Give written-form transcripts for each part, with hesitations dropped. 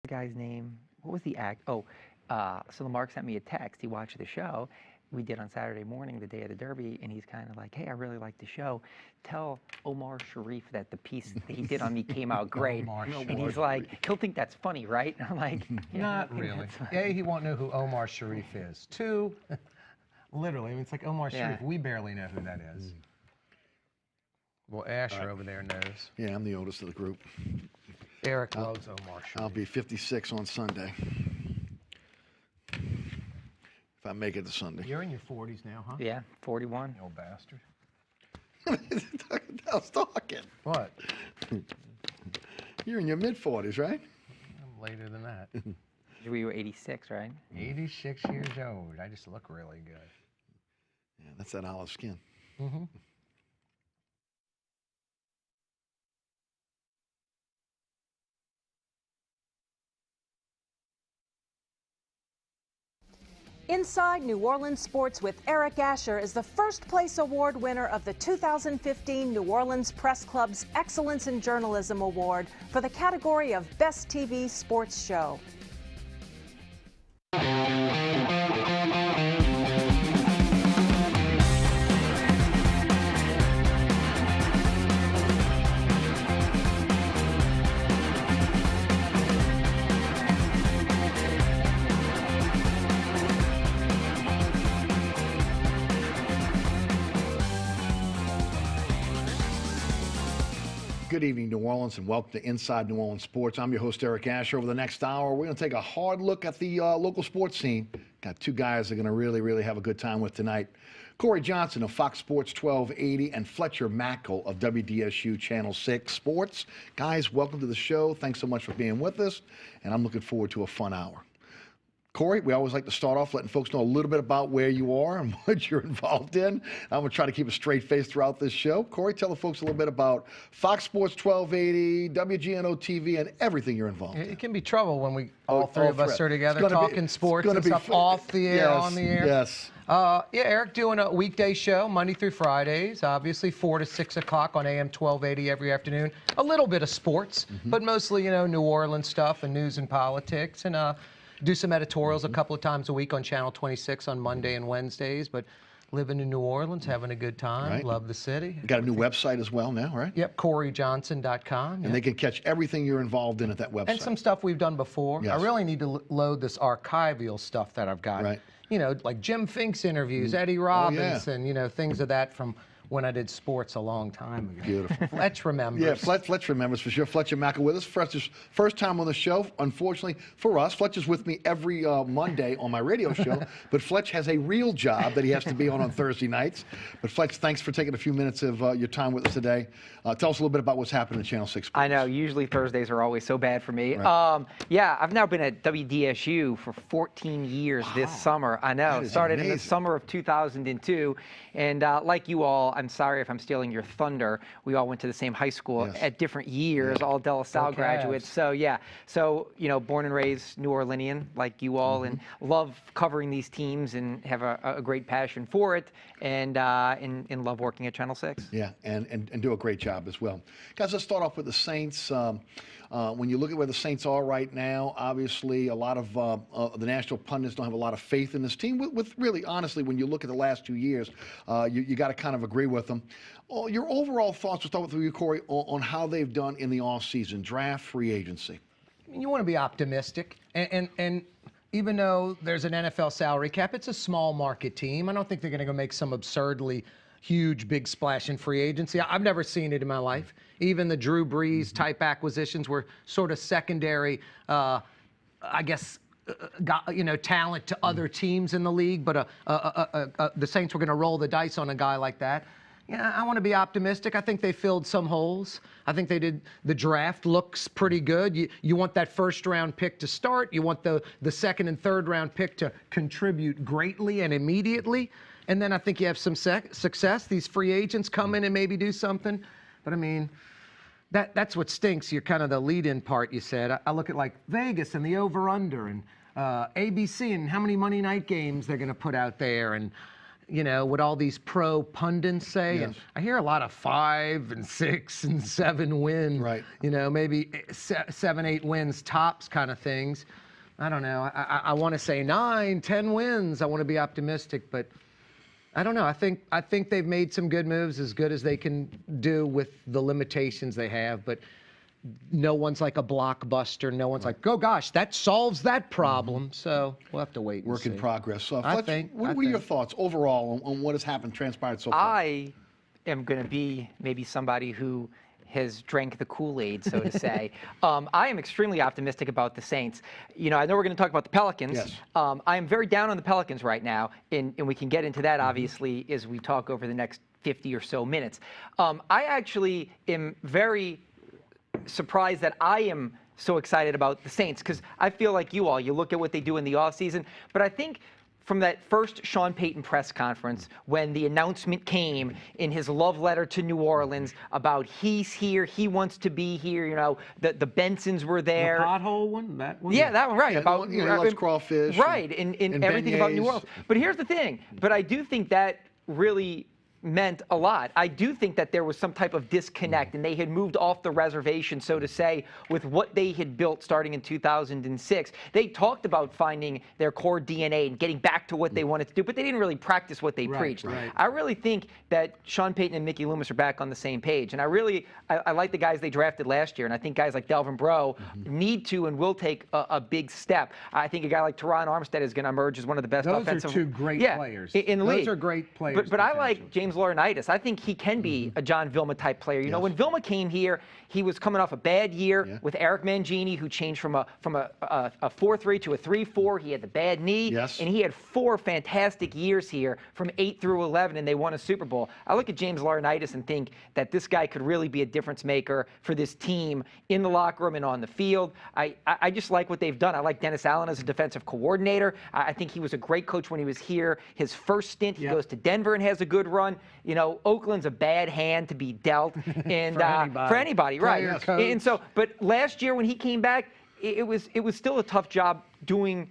the guy's name? What was the act? Oh, so Mark sent me a text. He watched the show we did on Saturday morning, the day of the Derby, and he's kind of like, "Hey, I really like the show. Tell Omar Sharif that the piece that he did on me came out great." And he's like, "He'll think that's funny, right?" And I'm like, yeah, "Not really. A, he won't know who Omar Sharif is. Two, literally, I mean, it's like Omar Sharif. We barely know who that is." Well, Asher over there knows. Yeah, I'm the oldest of the group. Eric loves Omar Sharif. I'll be 56 on Sunday. If I make it to Sunday. You're in your 40s now, huh? Yeah, 41. You old bastard. I was talking. What? You're in your mid-40s, right? I'm later than that. We were 86, right? 86 years old. I just look really good. Yeah, that's that olive skin. Mm-hmm. Inside New Orleans Sports with Eric Asher is the first place award winner of the 2015 New Orleans Press Club's Excellence in Journalism Award for the category of Best TV Sports Show. Good evening, New Orleans, and welcome to Inside New Orleans Sports. I'm your host, Eric Asher. Over the next hour, we're going to take a hard look at the local sports scene. Got two guys that are going to really have a good time with tonight. Corey Johnson of Fox Sports 1280 and Fletcher Mackel of WDSU Channel 6 Sports. Guys, welcome to the show. Thanks so much for being with us, and I'm looking forward to a fun hour. Corey, we always like to start off letting folks know a little bit about where you are and what you're involved in. I'm going to try to keep a straight face throughout this show. Corey, tell the folks a little bit about Fox Sports 1280, WGNO-TV, and everything you're involved in. It can be trouble when we all three of us are together talking sports and stuff off the air, yes, on the air. Yes. Yeah, Eric doing a weekday show, Monday through Fridays, obviously 4 to 6 o'clock on AM 1280 every afternoon. A little bit of sports, but mostly, you know, New Orleans stuff and news and politics, and do some editorials a couple of times a week on Channel 26 on Monday and Wednesdays, but living in New Orleans, having a good time, right. Love the city. You got a new website as well now, right? Yep, CoreyJohnson.com. And they can catch everything you're involved in at that website. And some stuff we've done before. Yes. I really need to load this archival stuff that I've got. Right. You know, like Jim Fink's interviews, Eddie Robinson, you know, things of that from when I did sports a long time ago. Beautiful. Fletch remembers. Yeah, Fletch remembers for sure. Fletcher Mackel with us. Fletcher's first time on the show, unfortunately for us. Fletcher's with me every Monday on my radio show, but Fletch has a real job that he has to be on Thursday nights. But Fletch, thanks for taking a few minutes of your time with us today. Tell us a little bit about what's happening at Channel 6 Sports. I know, usually Thursdays are always so bad for me. Right. Yeah, I've now been at WDSU for 14 years this summer. I know, started amazing. In the summer of 2002. And like you all, I'm sorry if I'm stealing your thunder. We all went to the same high school at different years, all De La Salle graduates. So yeah, so you know, born and raised New Orleanian like you all, and love covering these teams and have a great passion for it, and love working at Channel 6. Yeah, and do a great job as well. Guys, let's start off with the Saints. When you look at where the Saints are right now, obviously a lot of the national pundits don't have a lot of faith in this team. With really, honestly, when you look at the last 2 years, you got to kind of agree with them. Your overall thoughts, we'll start with you, Corey, on how they've done in the offseason, draft, free agency. You want to be optimistic, and even though there's an NFL salary cap, it's a small market team. I don't think they're going to go make some absurdly huge, big splash in free agency. I've never seen it in my life. Even the Drew Brees type acquisitions were sort of secondary, I guess, talent to other teams in the league. But the Saints were going to roll the dice on a guy like that. Yeah, I want to be optimistic. I think they filled some holes. I think they did. The draft looks pretty good. You want that first-round pick to start. You want the second and third-round pick to contribute greatly and immediately. And then I think you have some success. These free agents come in and maybe do something. But, I mean, that's what stinks. You're kind of the lead-in part, you said. I look at, like, Vegas and the over-under and ABC and how many Monday night games they're going to put out there. And you know, what all these pro pundits say. Yes. And I hear a lot of 5 and 6 and 7 wins. Right. You know, maybe 7, 8 wins tops kind of things. I don't know. I want to say 9, 10 wins. I want to be optimistic, but I don't know. I think they've made some good moves, as good as they can do with the limitations they have. But no one's like a blockbuster. No one's like, oh gosh, that solves that problem. So we'll have to wait and Work see. in progress. So, I Fletcher, think- what I were your think. thoughts overall on what has happened, transpired so far? I am going to be maybe somebody who has drank the Kool-Aid, so to say. I am extremely optimistic about the Saints. You know, I know we're going to talk about the Pelicans. Yes. I am very down on the Pelicans right now, and we can get into that, obviously, as we talk over the next 50 or so minutes. I actually am very surprised that I am so excited about the Saints, because I feel like you all, you look at what they do in the offseason, but I think from that first Sean Payton press conference, when the announcement came in his love letter to New Orleans about he's here, he wants to be here, you know, the Bensons were there. The pothole one? That one? Yeah, that one, right. Yeah, about the one, you know, he loves crawfish. Right, and everything about New beignets. Orleans. But here's the thing, but I do think that really meant a lot. I do think that there was some type of disconnect, and they had moved off the reservation, so to say, with what they had built starting in 2006. They talked about finding their core DNA and getting back to what they wanted to do, but they didn't really practice what they preached. Right. I really think that Sean Payton and Mickey Loomis are back on the same page, and I like the guys they drafted last year, and I think guys like Delvin Breaux need to and will take a big step. I think a guy like Teron Armstead is going to emerge as one of the best Those offensive. are two great players. In the Those league. are great players. But I like James Laurinaitis. I think he can be a John Vilma type player. You know, when Vilma came here, he was coming off a bad year with Eric Mangini, who changed from a 4-3 to a 3-4. He had the bad knee, and he had 4 fantastic years here from 8 through 11, and they won a Super Bowl. I look at James Laurinaitis and think that this guy could really be a difference maker for this team in the locker room and on the field. I just like what they've done. I like Dennis Allen as a defensive coordinator. I think he was a great coach when he was here. His first stint, he goes to Denver and has a good run. You know, Oakland's a bad hand to be dealt, and for anybody, right? Player, coach. And so, but last year when he came back, it was still a tough job doing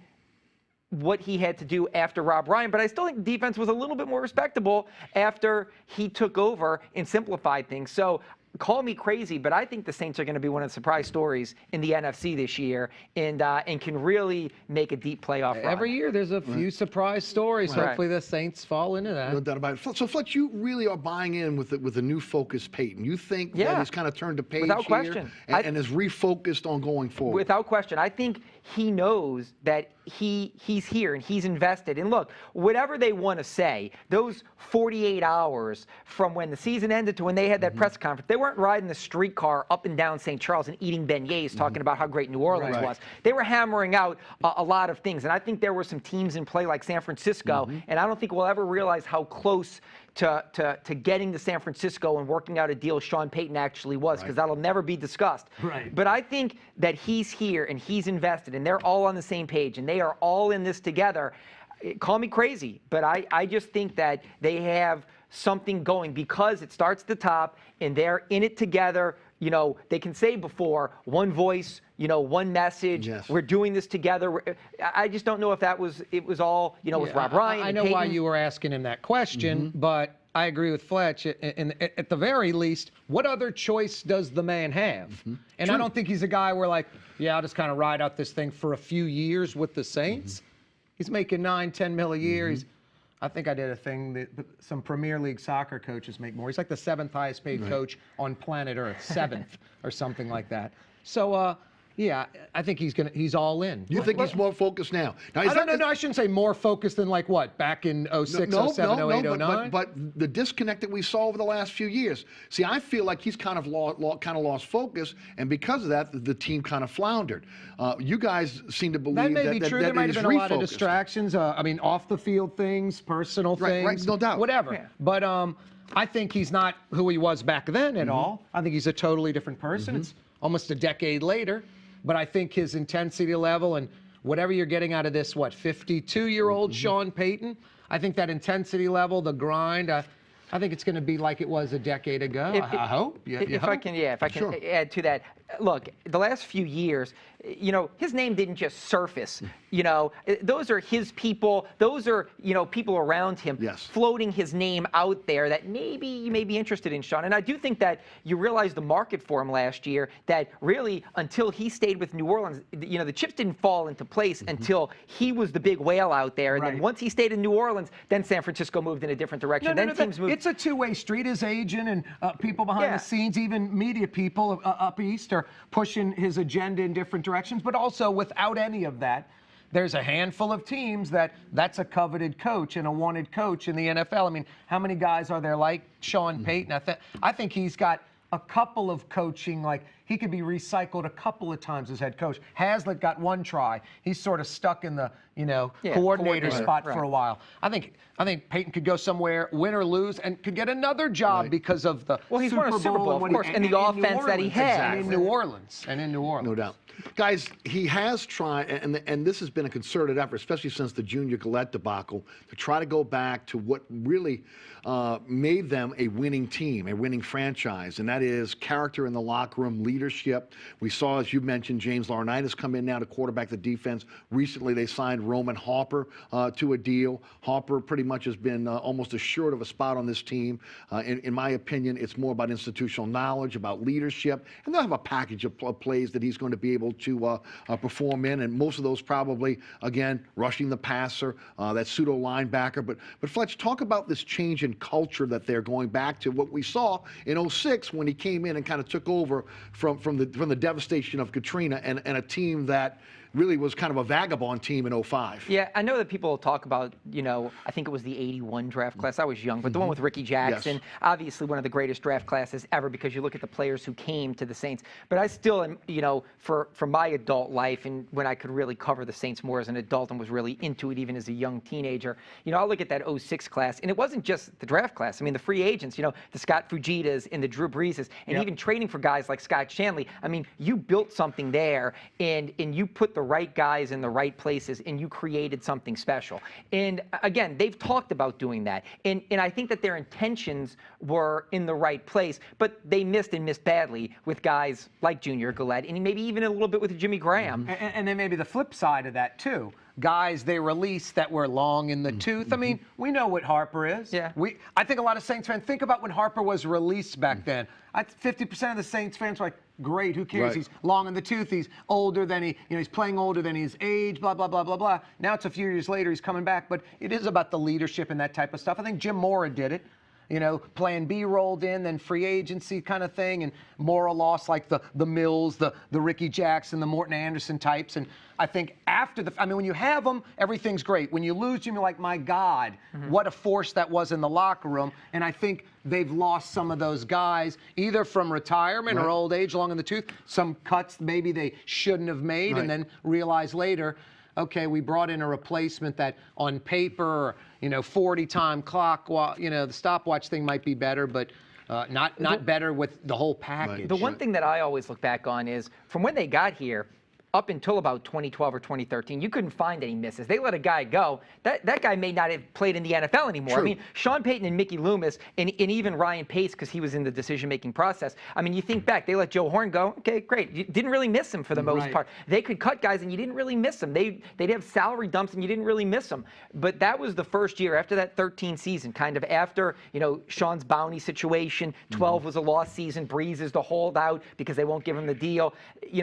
what he had to do after Rob Ryan, but I still think the defense was a little bit more respectable after he took over and simplified things. So call me crazy, but I think the Saints are going to be one of the surprise stories in the NFC this year, and can really make a deep playoff run. Every year there's a few surprise stories. Right. Hopefully the Saints fall into that. No doubt about it. So, Fletch, you really are buying in with the new focus, Peyton. You think that he's kind of turned the page Without here question. and is refocused on going forward? Without question. I think he knows that he's here and he's invested. And look, whatever they want to say, those 48 hours from when the season ended to when they had that press conference, they weren't riding the streetcar up and down St. Charles and eating beignets talking about how great New Orleans was. They were hammering out a lot of things. And I think there were some teams in play like San Francisco, and I don't think we'll ever realize how close to getting to San Francisco and working out a deal Sean Payton actually was, because that'll never be discussed. Right. But I think that he's here and he's invested, and they're all on the same page, and they are all in this together. Call me crazy, but I just think that they have something going because it starts at the top, and they're in it together. You know, they can say before, one voice, you know, one message. We're doing this together. I just don't know if it was all, you know, with Rob Ryan. I know why you were asking him that question, but I agree with Fletch. And at the very least, what other choice does the man have? And I don't think he's a guy where like, yeah, I'll just kind of ride out this thing for a few years with the Saints. He's making $9-10 million a year. I think I did a thing that some Premier League soccer coaches make more. He's like the 7th highest paid coach on planet Earth, 7th or something like that. So, yeah, I think he's all in. You think he's more focused now? Now I shouldn't say more focused than like what, back in 06, 07, 08, 09? But the disconnect that we saw over the last few years. See, I feel like he's kind of lost focus, and because of that, the team kind of floundered. You guys seem to believe that may be true. There might have been a lot of distractions. I mean, off the field things, personal things, right, no doubt, whatever. Yeah. But I think he's not who he was back then at all. I think he's a totally different person. It's almost a decade later. But I think his intensity level and whatever you're getting out of this, 52-year-old Sean Payton, I think that intensity level, the grind, I think it's going to be like it was a decade ago. I hope. If I can add to that, look, the last few years, his name didn't just surface. Those are his people. Those are, people around him floating his name out there that maybe you may be interested in, Sean. And I do think that you realized the market for him last year, that really until he stayed with New Orleans, the chips didn't fall into place until he was the big whale out there. And then once he stayed in New Orleans, then San Francisco moved in a different direction. Teams moved. It's a two-way street. His agent and people behind the scenes, even media people up east, are pushing his agenda in different directions. But also, without any of that, there's a handful of teams that's a coveted coach and a wanted coach in the NFL. I mean, how many guys are there like Sean Payton? I think he's got a couple of coaching, like he could be recycled a couple of times as head coach. Hazlitt got one try. He's sort of stuck in the coordinator spot for a while. I think Payton could go somewhere, win or lose, and could get another job because of the he's won a Super Bowl, of course, and the offense that he had in New Orleans. No doubt. Guys, he has tried, and this has been a concerted effort, especially since the Junior Gillette debacle, to try to go back to what really made them a winning team, a winning franchise, and that is character in the locker room, leadership. We saw, as you mentioned, James Laurinaitis come in now to quarterback the defense. Recently, they signed Roman Harper to a deal. Harper pretty much has been almost assured of a spot on this team. In my opinion, it's more about institutional knowledge, about leadership, and they'll have a package of plays that he's going to be able to perform in, and most of those probably, again, rushing the passer, that pseudo linebacker. But Fletch, talk about this change in culture that they're going back to what we saw in 06 when he came in and kind of took over from the devastation of Katrina and a team that really was kind of a vagabond team in 05. Yeah, I know that people talk about, I think it was the 81 draft class. I was young, but the one with Ricky Jackson, obviously one of the greatest draft classes ever because you look at the players who came to the Saints. But I still am, for my adult life and when I could really cover the Saints more as an adult and was really into it even as a young teenager, I'll look at that 06 class, and it wasn't just the draft class. I mean, the free agents, the Scott Fujitas and the Drew Breeses, and even trading for guys like Scott Shanley. I mean, you built something there, and you put the right guys in the right places, and you created something special. And again, they've talked about doing that. And I think that their intentions were in the right place, but they missed badly with guys like Junior Gillette, and maybe even a little bit with Jimmy Graham. And then maybe the flip side of that, too. Guys they released that were long in the tooth. I mean, we know what Harper is. Yeah. I think a lot of Saints fans, think about when Harper was released back then. 50% of the Saints fans were like, great, who cares? He's long in the tooth. He's older than he's playing older than his age, blah, blah, blah, blah, blah. Now it's a few years later, he's coming back. But it is about the leadership and that type of stuff. I think Jim Mora did it. Plan B rolled in, then free agency kind of thing, and Mora lost like the Mills, the Ricky Jackson, the Morton Anderson types. And I think after when you have them, everything's great. When you lose them, you're like, my God, what a force that was in the locker room. And I think they've lost some of those guys, either from retirement or old age, long in the tooth, some cuts maybe they shouldn't have made, and then realize later, okay, we brought in a replacement that on paper, 40-time clock, the stopwatch thing might be better, but not better with the whole package. The one thing that I always look back on is from when they got here, up until about 2012 or 2013, you couldn't find any misses. They let a guy go. That guy may not have played in the NFL anymore. True. I mean, Sean Payton and Mickey Loomis and even Ryan Pace, because he was in the decision-making process. I mean, you think back, they let Joe Horn go. Okay, great. You didn't really miss him for the most part. They could cut guys, and you didn't really miss them. They'd have salary dumps, and you didn't really miss them. But that was the first year after that 13 season, kind of after, Sean's bounty situation. 12 was a lost season. Breeze is the holdout because they won't give him the deal.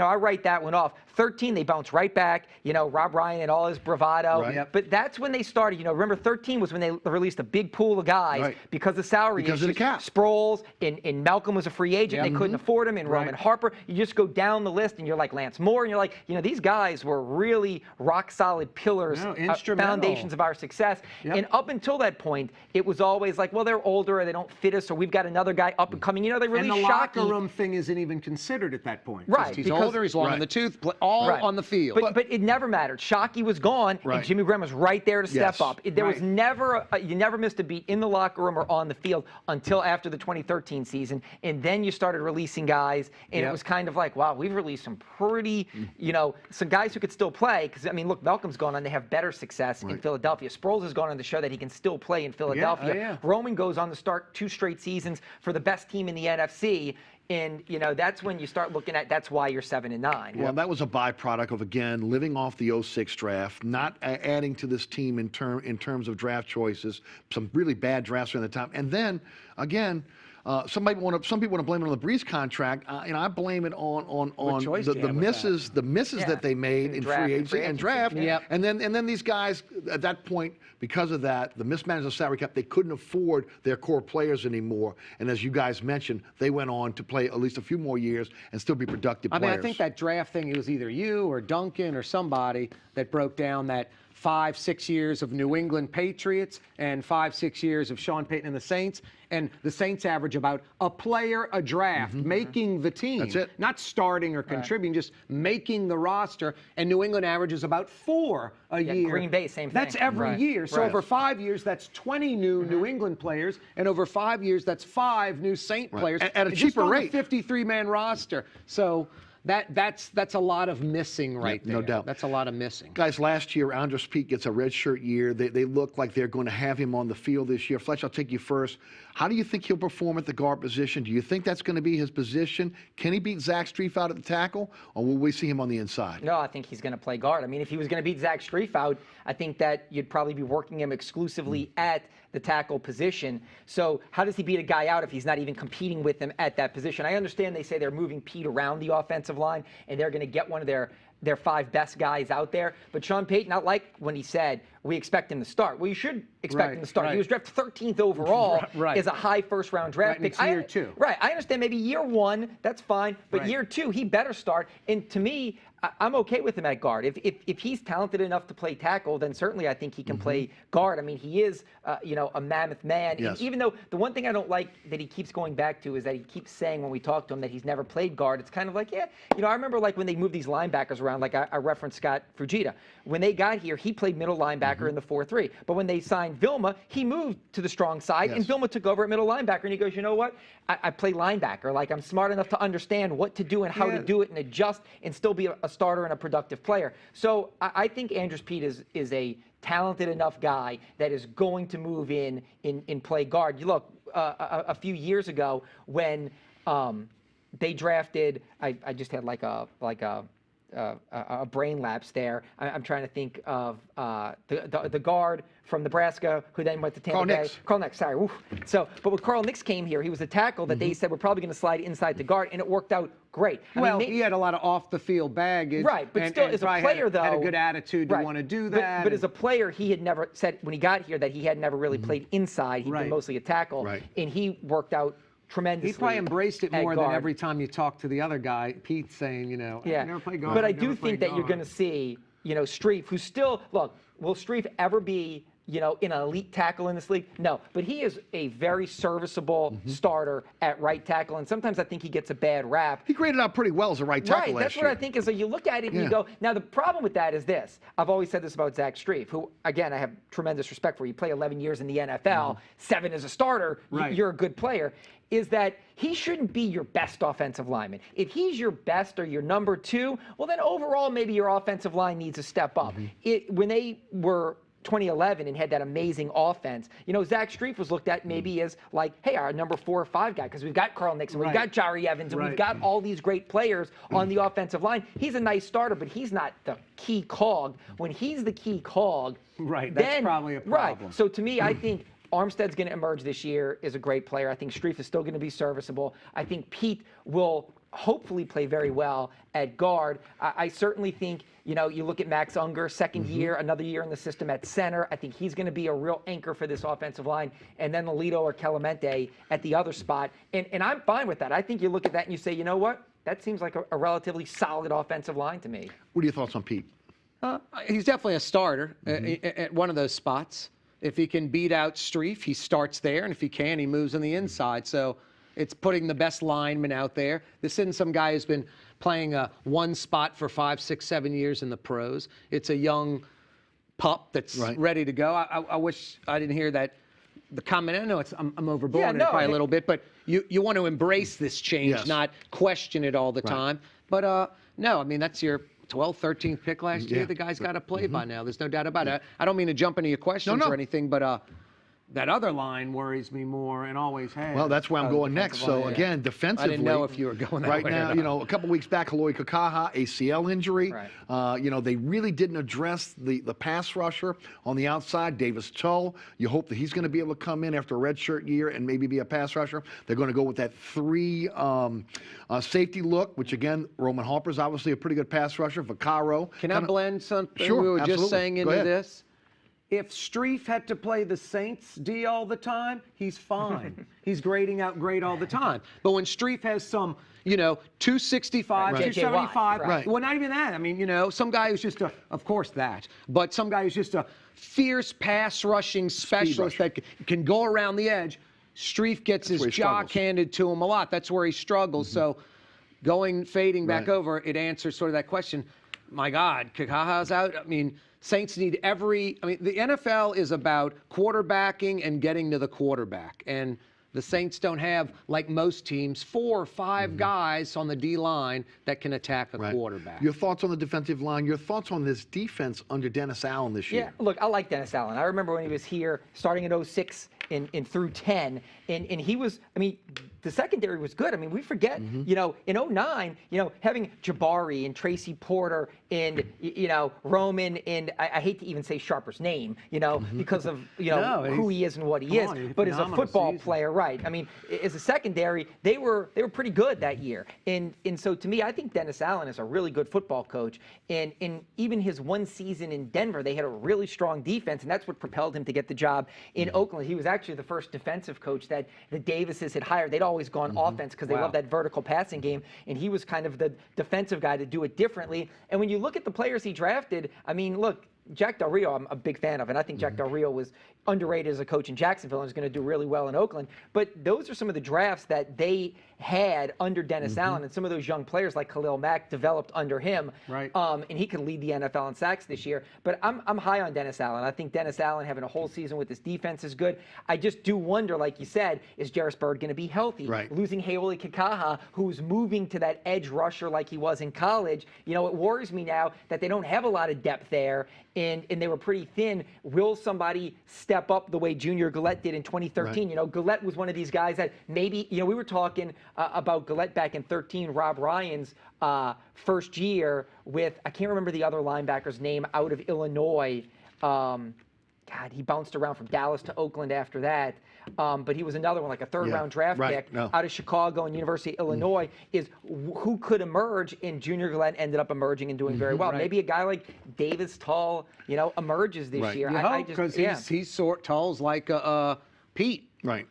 I write that one off. 13, they bounce right back. Rob Ryan and all his bravado. But that's when they started. Remember, 13 was when they released a big pool of guys because of salary issues. Because of the cap. Sproles and Malcolm was a free agent. They couldn't afford him. And Roman Harper. You just go down the list, and you're like Lance Moore, and you're like, these guys were really rock-solid pillars, foundations of our success. And up until that point, it was always like, well, they're older, or they don't fit us, or we've got another guy up and coming. They really and the shocky. locker room thing isn't even considered at that point. Right. He's older, he's long in the tooth, all on the field. But it never mattered. Shockey was gone, and Jimmy Graham was right there to step up. There was never, you never missed a beat in the locker room or on the field until after the 2013 season. And then you started releasing guys, and it was kind of like, wow, we've released some pretty, some guys who could still play. Because, look, Malcolm's gone on to have better success in Philadelphia. Sproles has gone on to show that he can still play in Philadelphia. Roman goes on to start 2 straight seasons for the best team in the NFC. And, that's when you start looking at that's why you're 7-9. Well, that was a byproduct of, again, living off the '06 draft, not adding to this team in terms of draft choices, some really bad drafts during the time. And then, again, some people want to blame it on the Breeze contract, and I blame it on the misses that they made in free agency and draft. Yep. And then these guys at that point, because of that, the mismanagement of salary cap, they couldn't afford their core players anymore. And as you guys mentioned, they went on to play at least a few more years and still be productive players. I mean, I think that draft thing, it was either you or Duncan or somebody that broke down that 5-6 years of New England Patriots and 5-6 years of Sean Payton and the Saints. And the Saints average about a player a draft, making the team. That's it. Not starting or contributing, just making the roster. And New England averages about 4 a year. Green Bay, same thing. That's every year. So over 5 years, that's 20 new New England players. And over 5 years, that's 5 new Saint players. At a cheaper rate. Just on a 53-man roster. So that's a lot of missing right there. No doubt. That's a lot of missing. Guys, last year, Andres Pete gets a redshirt year. They look like they're going to have him on the field this year. Fletcher, I'll take you first. How do you think he'll perform at the guard position? Do you think that's going to be his position? Can he beat Zach Strief out at the tackle, or will we see him on the inside? No, I think he's going to play guard. I mean, if he was going to beat Zach Strief out, I think that you'd probably be working him exclusively at the tackle position. So how does he beat a guy out if he's not even competing with him at that position? I understand they say they're moving Pete around the offensive line, and they're going to get one of their 5 best guys out there. But Sean Payton, not like when he said, we expect him to start. Well, you should expect him to start. He was drafted 13th overall as a high first-round draft pick. It's year 2. Right. I understand maybe year 1, that's fine. But year 2, he better start. And to me, I'm okay with him at guard. If he's talented enough to play tackle, then certainly I think he can play guard. I mean, he is, a mammoth man. Yes. And even though the one thing I don't like that he keeps going back to is that he keeps saying when we talk to him that he's never played guard. It's kind of like, I remember like when they moved these linebackers around, like I referenced Scott Fujita. When they got here, he played middle linebacker in the 4-3. But when they signed Vilma, he moved to the strong side, and Vilma took over at middle linebacker. And he goes, you know what? I play linebacker. Like, I'm smart enough to understand what to do and how to do it and adjust and still be a starter and a productive player. So I think Andres Pete is a talented enough guy that is going to move in play guard. You look, a few years ago when they drafted, I just had like a brain lapse there. I'm trying to think of the guard from Nebraska who then went to Tampa Bay. Carl Nix, sorry. Oof. So, but when Carl Nix came here, he was a tackle that they said we're probably going to slide inside the guard, and it worked out great. Well, he had a lot of off-the-field baggage. Right, but still, as a player, though, had a good attitude to want to do that. But as a player, he had never said when he got here that he had never really played inside. He'd been mostly a tackle, and he worked out tremendously. He probably embraced it more than every time you talk to the other guy, Pete, saying, I never played guard. But I do think that you're going to see, Strief, who's still, look, will Strief ever be, an elite tackle in this league? No, but he is a very serviceable starter at right tackle, and sometimes I think he gets a bad rap. He graded out pretty well as a right tackle last that's year. what I think is that you look at it and you go, now the problem with that is this. I've always said this about Zach Strief, who, again, I have tremendous respect for. You play 11 years in the NFL, 7 as a starter, you're a good player, is that he shouldn't be your best offensive lineman. If he's your best or your number 2, well, then overall maybe your offensive line needs to step up. When they were 2011 and had that amazing offense, Zach Strief was looked at maybe as like, hey, our number 4 or 5 guy, because we've got Carl Nixon, we've got Jari Evans, and we've got all these great players on the offensive line. He's a nice starter, but he's not the key cog. When he's the key cog, that's probably a problem. So to me, I think Armstead's going to emerge this year as a great player. I think Strief is still going to be serviceable. I think Pete will hopefully play very well at guard. I certainly think, you look at Max Unger, second year, another year in the system at center. I think he's going to be a real anchor for this offensive line. And then Alito or Clemente at the other spot. And I'm fine with that. I think you look at that and you say, you know what? That seems like a relatively solid offensive line to me. What are your thoughts on Pete? He's definitely a starter at one of those spots. If he can beat out Strief, he starts there. And if he can, he moves on the inside. So it's putting the best lineman out there. This isn't some guy who's been playing one spot for 5, 6, 7 years in the pros. It's a young pup that's ready to go. I wish I didn't hear that. The comment, I know I'm overblowing it probably a little bit, but you want to embrace this change, not question it all the time. But no, I mean, that's your 12th, 13th pick last year. The guy's got to play by now. There's no doubt about it. I don't mean to jump into your questions or anything, but that other line worries me more and always has. Well, that's where I'm going next. So again, defensively, I didn't know if you were going that right way or now. not. You know, a couple weeks back, Kaloy Kakaha, ACL injury. Right. You know, they really didn't address the pass rusher on the outside, Davis Tull. You hope that he's going to be able to come in after a redshirt year and maybe be a pass rusher. They're going to go with that 3 safety look, which again, Roman Harper's obviously a pretty good pass rusher. Vaccaro. Can I blend something Sure, we were absolutely. just saying Go into ahead. this? If Streif had to play the Saints D all the time, he's fine. He's grading out great all the time. But when Streif has some, 265, Right. 275, Right. Right. well, not even that. I mean, some guy who's just of course that, but some guy who's just a fierce pass rushing specialist rusher. that can go around the edge. Streif gets where his he jock struggles. handed to him a lot. That's where he struggles. So fading back Right. over, it answers sort of that question. My God, Kakaha's out. I mean, Saints need the NFL is about quarterbacking and getting to the quarterback. And the Saints don't have, like most teams, 4 or 5 guys on the D-line that can attack a quarterback. Your thoughts on the defensive line, your thoughts on this defense under Dennis Allen this year? Yeah, look, I like Dennis Allen. I remember when he was here starting in 06 and through 10, and he was, the secondary was good. We forget, in 09, having Jabari and Tracy Porter and, Roman and I hate to even say Sharper's name, because of, who he is and what he is, but as a football player, right. As a secondary, they were pretty good that year. And so to me, I think Dennis Allen is a really good football coach. And even his one season in Denver, they had a really strong defense, and that's what propelled him to get the job in Oakland. He was actually the first defensive coach that the Davises had hired. They'd always gone offense because they love that vertical passing game, and he was kind of the defensive guy to do it differently. And when you look at the players he drafted, look, Jack Del Rio, I'm a big fan of, and I think Jack Del Rio was underrated as a coach in Jacksonville and is going to do really well in Oakland. But those are some of the drafts that they had under Dennis Allen, and some of those young players like Khalil Mack developed under him. Right. And he could lead the NFL in sacks this year. But I'm high on Dennis Allen. I think Dennis Allen having a whole season with this defense is good. I just do wonder, like you said, is Jarris Byrd going to be healthy? Right. Losing Haoli Kakaha, who's moving to that edge rusher like he was in college, it worries me now that they don't have a lot of depth there, and they were pretty thin. Will somebody step up the way Junior Gillette did in 2013? Right. Gillette was one of these guys that maybe, we were talking about Gillette back in 13, Rob Ryan's first year with, I can't remember the other linebacker's name, out of Illinois. God, he bounced around from Dallas to Oakland after that. But he was another one, like a third-round draft pick out of Chicago and University of Illinois, is who could emerge, and Junior Gillette ended up emerging and doing very well. Right. Maybe a guy like Davis Tull, emerges this year. You hope, Because he's sort Tull's like Pete. Right.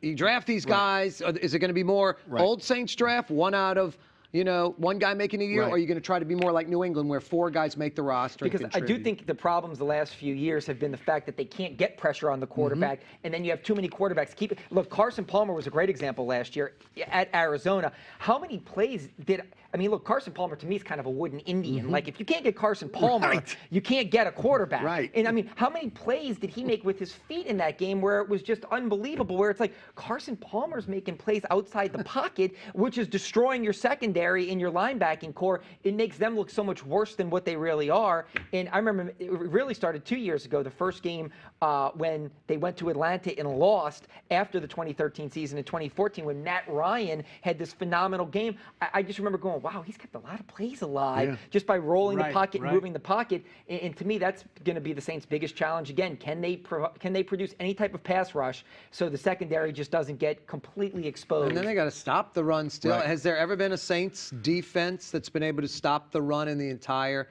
You draft these guys. Is it going to be more old Saints draft, one out of one guy making a year, or are you going to try to be more like New England, where 4 guys make the roster? Because I do think the problems the last few years have been the fact that they can't get pressure on the quarterback, and then you have too many quarterbacks. Look, Carson Palmer was a great example last year at Arizona. How many plays did? Look, Carson Palmer to me is kind of a wooden Indian. Like, if you can't get Carson Palmer, you can't get a quarterback. Right. And how many plays did he make with his feet in that game where it was just unbelievable? Where it's like Carson Palmer's making plays outside the pocket, which is destroying your secondary in your linebacking core. It makes them look so much worse than what they really are. And I remember it really started 2 years ago, the first game when they went to Atlanta and lost after the 2013 season in 2014, when Matt Ryan had this phenomenal game. I just remember going, wow, he's kept a lot of plays alive just by rolling the pocket and moving the pocket. And to me, that's going to be the Saints' biggest challenge. Again, can they produce any type of pass rush so the secondary just doesn't get completely exposed? And then they got to stop the run still. Right. Has there ever been a Saints defense that's been able to stop the run in the entire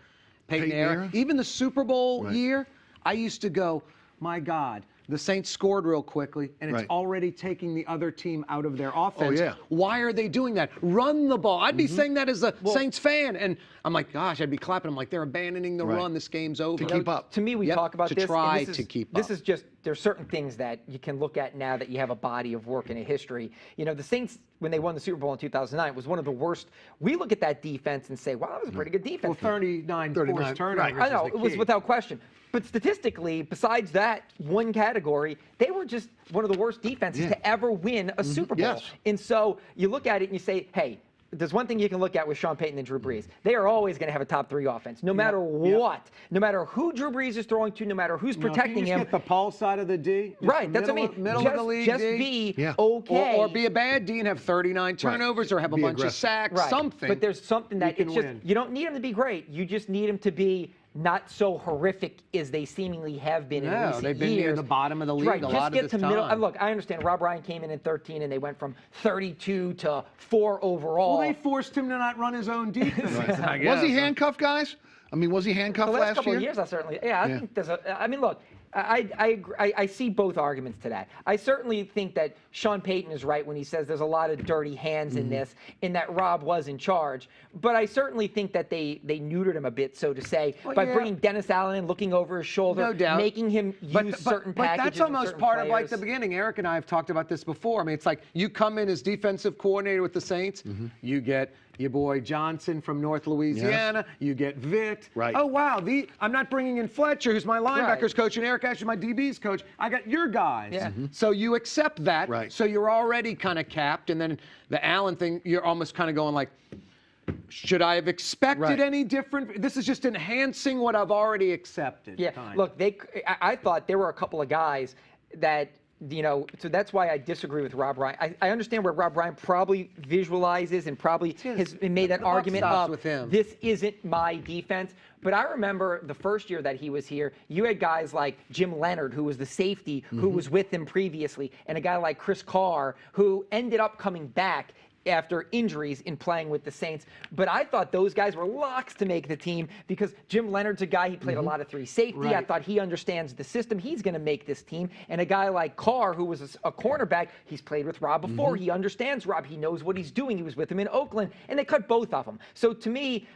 Peyton era? Even the Super Bowl year, I used to go, my God, the Saints scored real quickly, and it's already taking the other team out of their offense. Why are they doing that? Run the ball. I'd be saying that as a Saints fan, and I'm like, gosh, I'd be clapping. I'm like, they're abandoning the run. This game's over. To keep up. To me, we talk about to this. try and to keep up. This is just, there's certain things that you can look at now that you have a body of work and a history. The Saints, when they won the Super Bowl in 2009, was one of the worst. We look at that defense and say, wow, that was a pretty good defense. Well, 39 forced turnovers. I know, is the it was key. without question. But statistically, besides that one category, they were just one of the worst defenses to ever win a Super Bowl. Yes. And so you look at it and you say, hey, there's one thing you can look at with Sean Payton and Drew Brees. They are always going to have a top 3 offense, no matter what. No matter who Drew Brees is throwing to, no matter who's protecting him. Get the pulse out of the D. Right, that's what I mean. Middle of the league just D. be okay. Or be a bad D and have 39 turnovers or have a bunch of sacks, something. But there's something that it's just, you don't need him to be great. You just need him to be not so horrific as they seemingly have been in recent years. They've been near the bottom of the league a lot of this time. And look, I understand Rob Ryan came in 13 and they went from 32 to 4 overall. Well, they forced him to not run his own defense. Was he handcuffed, guys? I mean, was he handcuffed the last couple year? of years? I certainly, I think there's I mean, look, I see both arguments to that. I certainly think that Sean Payton is right when he says there's a lot of dirty hands in this, in that Rob was in charge. But I certainly think that they neutered him a bit, so to say, by bringing Dennis Allen in, looking over his shoulder, no doubt. making him use certain packages. But that's almost part of like the beginning. Eric and I have talked about this before. I mean, it's like you come in as defensive coordinator with the Saints, you get your boy Johnson from North Louisiana. You get Vitt. Right. Oh, wow. I'm not bringing in Fletcher, who's my linebackers coach, and Eric Asher, my DB's coach. I got your guys. Yeah. So you accept that. Right. So you're already kind of capped. And then the Allen thing, you're almost kind of going like, should I have expected any different? This is just enhancing what I've already accepted. Yeah. Look, I thought there were a couple of guys that, so that's why I disagree with Rob Ryan. I understand where Rob Ryan probably visualizes and probably has made that argument of with him. This isn't my defense. But I remember the first year that he was here, you had guys like Jim Leonard, who was the safety, who was with him previously, and a guy like Chris Kaare, who ended up coming back after injuries in playing with the Saints. But I thought those guys were locks to make the team because Jim Leonard's a guy, he played a lot of 3 safety. I thought he understands the system. He's going to make this team. And a guy like Kaare, who was a cornerback, he's played with Rob before. He understands Rob. He knows what he's doing. He was with him in Oakland. And they cut both of them. So to me,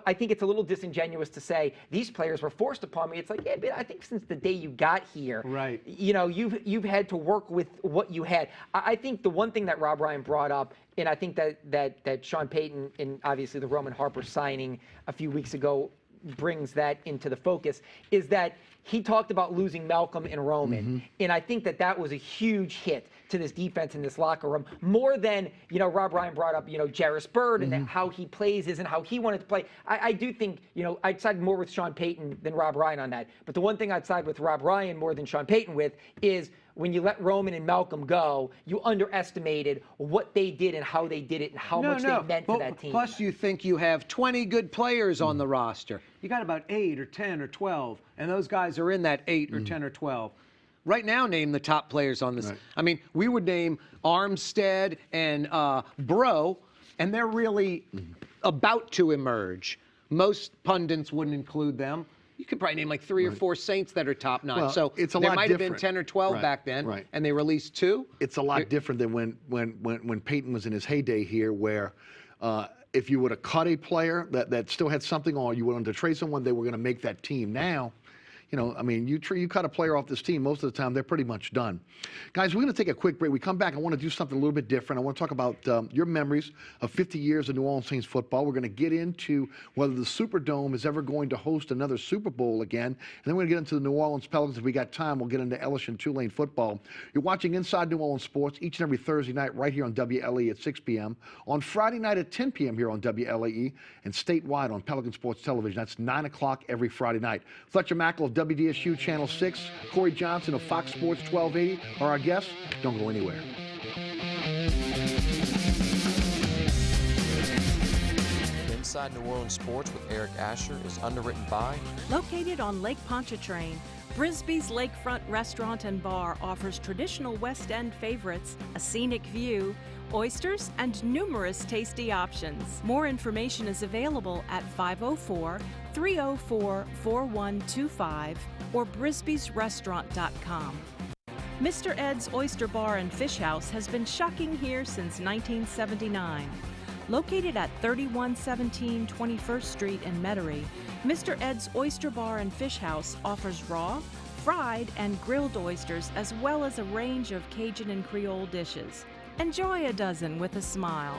I think it's a little disingenuous to say these players were forced upon me. It's like, yeah, but I think since the day you got here, you've had to work with what you had. I think the one thing that Rob Ryan brought up, and I think that Sean Payton and obviously the Roman Harper signing a few weeks ago brings that into the focus, is that he talked about losing Malcolm and Roman. And I think that was a huge hit to this defense in this locker room, more than, Rob Ryan brought up, Jarris Byrd and how he plays and how he wanted to play. I do think, I'd side more with Sean Payton than Rob Ryan on that. But the one thing I'd side with Rob Ryan more than Sean Payton with is when you let Roman and Malcolm go, you underestimated what they did and how they did it and how much they meant to that team. Plus, you think you have 20 good players on the roster. You got about 8 or 10 or 12, and those guys are in that 8 or 10 or 12. Right now, name the top players on this. Right. I mean, we would name Armstead and Bro, and they're really about to emerge. Most pundits wouldn't include them. You could probably name like 3 or 4 Saints that are top 9. Well, so it's a there lot might have been different. 10 or 12 back then, and they released 2. It's a lot different than when Peyton was in his heyday here, where if you would have cut a player that still had something on, you wanted to trade someone, they were going to make that team. Now, I mean, you cut a player off this team, most of the time, they're pretty much done. Guys, we're going to take a quick break. We come back, I want to do something a little bit different. I want to talk about your memories of 50 years of New Orleans Saints football. We're going to get into whether the Superdome is ever going to host another Super Bowl again. And then we're going to get into the New Orleans Pelicans. If we got time, we'll get into Ellis and Tulane football. You're watching Inside New Orleans Sports each and every Thursday night right here on WLAE at 6 p.m. On Friday night at 10 p.m. here on WLAE and statewide on Pelican Sports Television. That's 9 o'clock every Friday night. Fletcher Mackel of WDSU Channel 6, Corey Johnson of Fox Sports 1280 are our guests. Don't go anywhere. Inside New Orleans Sports with Eric Asher is underwritten by... Located on Lake Pontchartrain, Brisbee's Lakefront Restaurant and Bar offers traditional West End favorites, a scenic view, oysters, and numerous tasty options. More information is available at 504-304-4125 or brisbeesrestaurant.com. Mr. Ed's Oyster Bar and Fish House has been shucking here since 1979. Located at 3117 21st Street in Metairie, Mr. Ed's Oyster Bar and Fish House offers raw, fried, and grilled oysters as well as a range of Cajun and Creole dishes. Enjoy a dozen with a smile.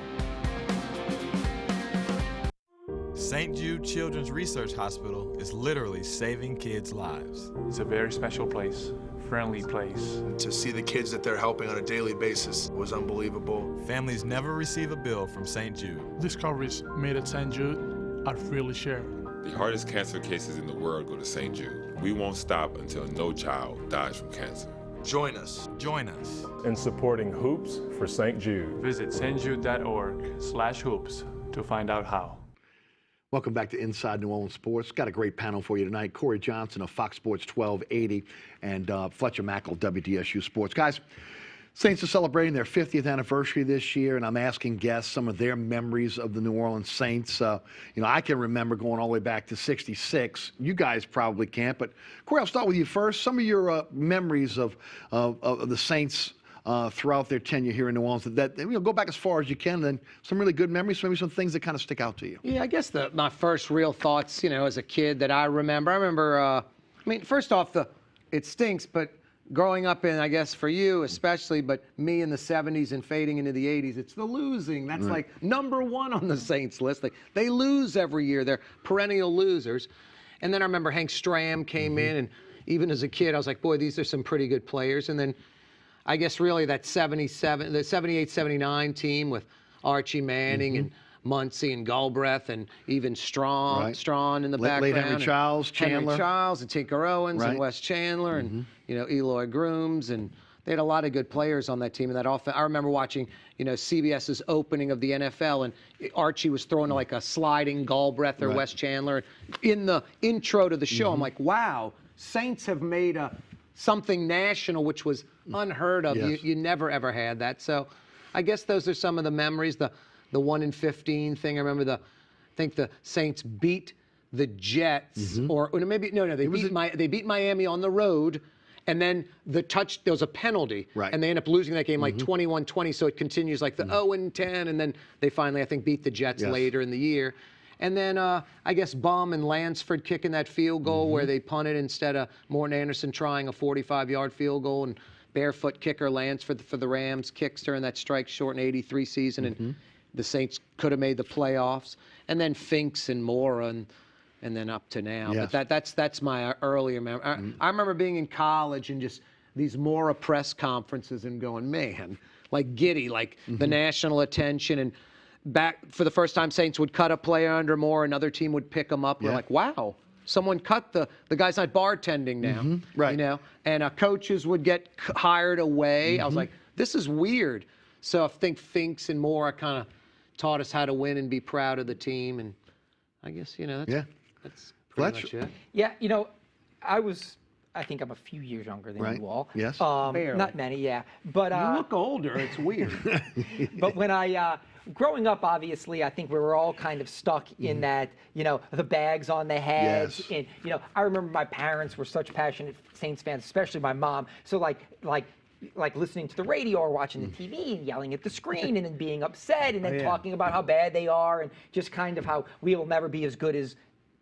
St. Jude Children's Research Hospital is literally saving kids' lives. It's a very special place family-friendly place. To see the kids that they're helping on a daily basis was unbelievable. Families never receive a bill from St. Jude. Discoveries made at St. Jude are freely shared. The hardest cancer cases in the world go to St. Jude. We won't stop until no child dies from cancer. Join us. Join us in supporting Hoops for St. Jude. Visit stjude.org/hoops to find out how. Welcome back to Inside New Orleans Sports. Got a great panel for you tonight. Corey Johnson of Fox Sports 1280 and Fletcher Mackel, WDSU Sports. Guys, Saints are celebrating their 50th anniversary this year, and I'm asking guests some of their memories of the New Orleans Saints. I can remember going all the way back to '66. You guys probably can't, but Corey, I'll start with you first. Some of your memories of the Saints throughout their tenure here in New Orleans. That go back as far as you can. Then some really good memories, maybe some things that kind of stick out to you. Yeah, I guess my first real thoughts, as a kid that I remember. First off, it stinks, but growing up in, I guess for you especially, but me in the 70s and fading into the 80s, it's the losing. That's like number one on the Saints list. They lose every year. They're perennial losers. And then I remember Hank Stram came in, and even as a kid, I was like, boy, these are some pretty good players. And then I guess really that 78-79 team with Archie Manning and Muncie and Galbraith and even Strawn in the background. Late Henry Charles, Chandler. Henry Charles and Tinker Owens and Wes Chandler and, Eloy Grooms. And they had a lot of good players on that team. And that offense, I remember watching, CBS's opening of the NFL, and Archie was throwing like a sliding Galbraith or Wes Chandler. In the intro to the show, I'm like, wow, Saints have made something national, which was unheard of. Yes. You never, ever had that. So I guess those are some of the memories. The 1-15 thing. I remember I think the Saints beat the Jets, or maybe they beat Miami on the road, and then there was a penalty, and they end up losing that game like 21-20. So it continues like the 0-10, and then they finally, I think, beat the Jets later in the year. And then I guess Bum and Lansford kicking that field goal where they punted instead of Morton Anderson trying a 45-yard field goal, and barefoot kicker Lansford for the Rams kicks during that strike short in '83 season, and the Saints could have made the playoffs. And then Finks and Mora, and then up to now. Yes. But that's my earlier memory. I remember being in college and just these Mora press conferences and going, man, like giddy, like the national attention. And back for the first time, Saints would cut a player under Mora, another team would pick them up. We're like, wow, someone cut the guy's not bartending now, and coaches would get hired away. I was like, this is weird. So I think Finks and Mora kind of taught us how to win and be proud of the team, and I guess that's pretty much it. Yeah, I think I'm a few years younger than you all. Yes. Not many, yeah. But you look older. It's weird. But when growing up, obviously, I think we were all kind of stuck in that, the bags on the heads. Yes. And, I remember my parents were such passionate Saints fans, especially my mom. So like listening to the radio or watching the TV and yelling at the screen and then being upset and then talking about how bad they are and just kind of how we will never be as good as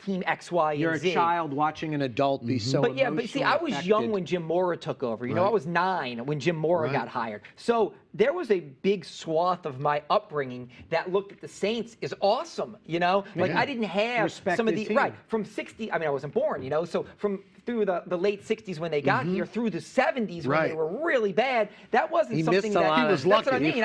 Team X, Y, and Z. You're a child watching an adult be so But see, I was young when Jim Mora took over. I was 9 when Jim Mora got hired. So there was a big swath of my upbringing that looked at the Saints as awesome. I didn't have some of the team. from 60. I mean, I wasn't born. So through the late 60s when they got here, through the 70s when they were really bad, that wasn't something that he was lucky. That's what I mean.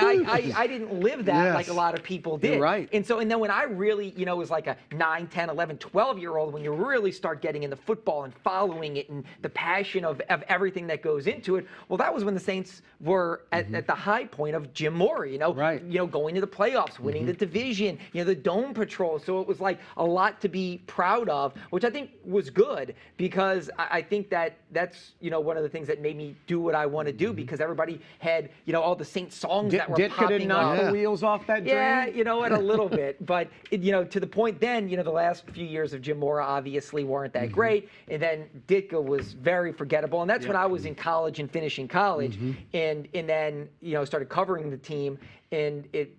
I didn't live that like a lot of people did. You're right. And then when I really, was like a 9, 10, 11, 12-year-old, when you really start getting into football and following it and the passion of everything that goes into it, well, that was when the Saints were at the high point of Jim Mora, going to the playoffs, winning the division, the Dome Patrol. So it was like a lot to be proud of, which I think was good because I think that's, one of the things that made me do what I want to do because everybody had, all the Saints songs that were popping up. Knock the wheels off that dream? Yeah, a little bit. But, to the point then, the last few years of Jim Mora obviously weren't that great. And then Ditka was very forgettable. And that's when I was in college and finishing college. And then, started covering the team. And it,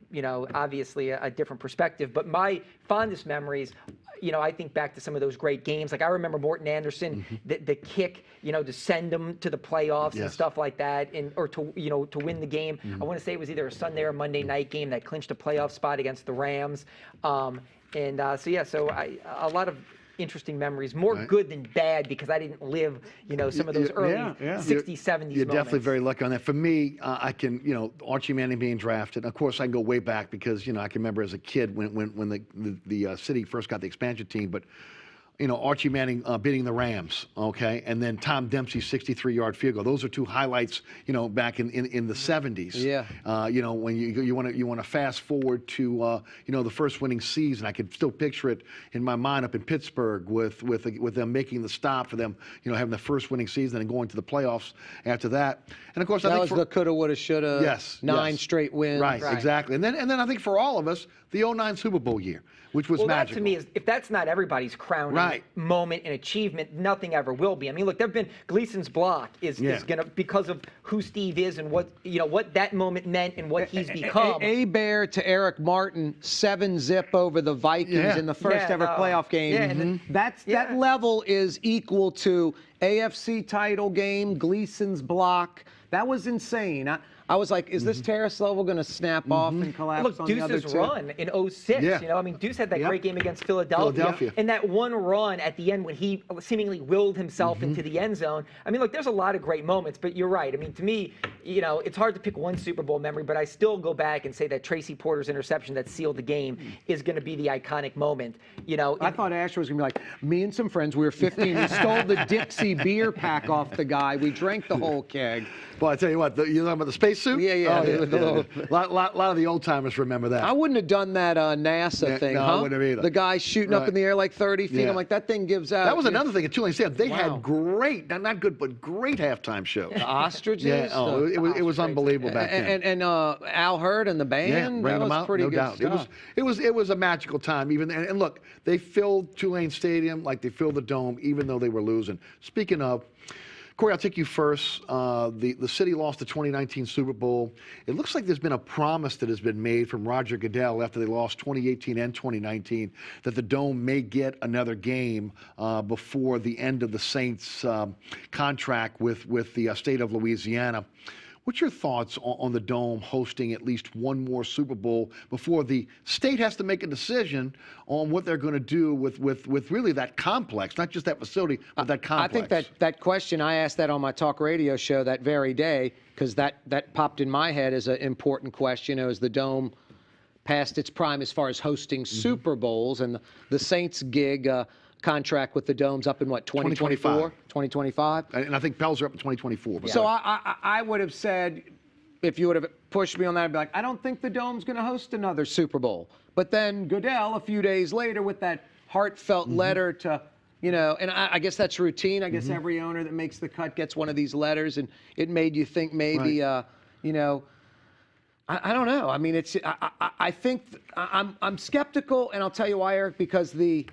obviously a different perspective. But my fondest memories, I think back to some of those great games. Like I remember Morton Anderson, the kick, to send them to the playoffs and stuff like that, or to win the game. I want to say it was either a Sunday or Monday night game that clinched a playoff spot against the Rams. So a lot of interesting memories, more good than bad, because I didn't live, some of those early 60s, 70s You're moments. definitely very lucky on that. For me, I can, Archie Manning being drafted. Of course, I can go way back because, I can remember as a kid when the city first got the expansion team, but Archie Manning beating the Rams, okay, and then Tom Dempsey's 63-yard field goal. Those are two highlights, back in the 70s. Yeah. When you want to fast forward to the first winning season, I can still picture it in my mind up in Pittsburgh with them making the stop for them, having the first winning season and going to the playoffs after that. And of course, I that think was the coulda, woulda, shoulda. Yes, 9 straight wins. Right, exactly. And then I think for all of us, the 09 Super Bowl year, which was magical. That to me is, if that's not everybody's crowning moment and achievement, nothing ever will be. I mean, look, there've been Gleason's block is gonna, because of who Steve is and what what that moment meant and what he's become. Bear to Eric Martin, 7-zip over the Vikings in the first ever playoff game. Yeah, and then, that level is equal to AFC title game, Gleason's block. That was insane. I was like, is this Terrace level going to snap off and collapse look, on the other Deuce's two? run in 06, I mean, Deuce had that great game against Philadelphia. And that one run at the end when he seemingly willed himself into the end zone. I mean, look, there's a lot of great moments, but you're right. I mean, to me, it's hard to pick one Super Bowl memory, but I still go back and say that Tracy Porter's interception that sealed the game is going to be the iconic moment. I thought Asher was going to be like, me and some friends, we were 15, we stole the Dixie beer pack off the guy. We drank the whole keg. Well, I tell you what, you talking about the spacesuit? Yeah. A lot of the old timers remember that. I wouldn't have done that NASA thing, no, I wouldn't have either. The guy shooting up in the air like 30 feet. I'm like, that thing gives out. That was another thing at Tulane Stadium. They had great, not good, but great halftime shows. The ostriches. It was unbelievable back then. And Al Hurd and the band. Bringing them out, pretty no good doubt. stuff. It was a magical time. And look, they filled Tulane Stadium like they filled the Dome, even though they were losing. Speaking of, Corey, I'll take you first. The city lost the 2019 Super Bowl. It looks like there's been a promise that has been made from Roger Goodell after they lost 2018 and 2019 that the Dome may get another game before the end of the Saints' contract with the state of Louisiana. What's your thoughts on the Dome hosting at least one more Super Bowl before the state has to make a decision on what they're going to do with really that complex, not just that facility, but that complex? I think that question, I asked that on my talk radio show that very day because that popped in my head as an important question. As the Dome past its prime as far as hosting Super Bowls, and the Saints gig contract with the Dome's up in what, 2024? 2025? And I think Pels are up in 2024. So I would have said, if you would have pushed me on that, I'd be like, I don't think the Dome's going to host another Super Bowl. But then Goodell, a few days later, with that heartfelt letter to, and I guess that's routine. I guess every owner that makes the cut gets one of these letters, and it made you think maybe, I don't know. I mean, I think I'm skeptical, and I'll tell you why, Eric, because the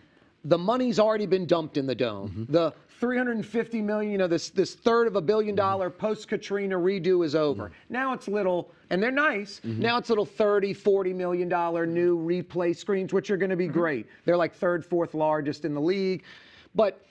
money's already been dumped in the Dome. The $350 million, this third of $1 billion post-Katrina redo is over. Now it's little, and they're nice, now it's little $30, $40 million new replay screens, which are going to be great. They're like third, fourth largest in the league. But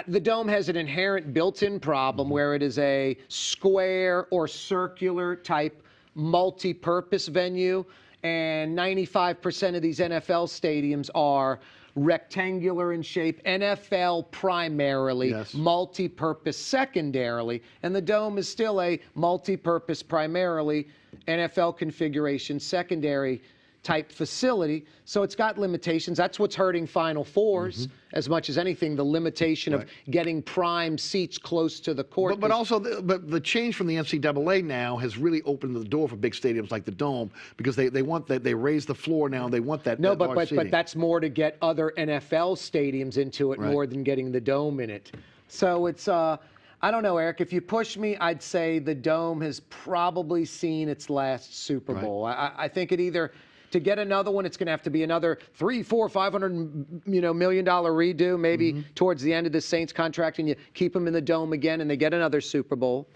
the Dome has an inherent built-in problem where it is a square or circular type multi-purpose venue, and 95% of these NFL stadiums are rectangular in shape, NFL primarily, multi-purpose secondarily, and the Dome is still a multi-purpose primarily NFL configuration secondary type facility. So it's got limitations. That's what's hurting Final Fours as much as anything, the limitation of getting prime seats close to the court. But also, the change from the NCAA now has really opened the door for big stadiums like the Dome, because they want that, they raise the floor now, they want that. No, that but that's more to get other NFL stadiums into it more than getting the Dome in it. So it's I don't know, Eric. If you push me, I'd say the Dome has probably seen its last Super Bowl. I think it either, to get another one, it's going to have to be another $300, $400, $500 million redo, maybe towards the end of the Saints contract, and you keep them in the Dome again, and they get another Super Bowl,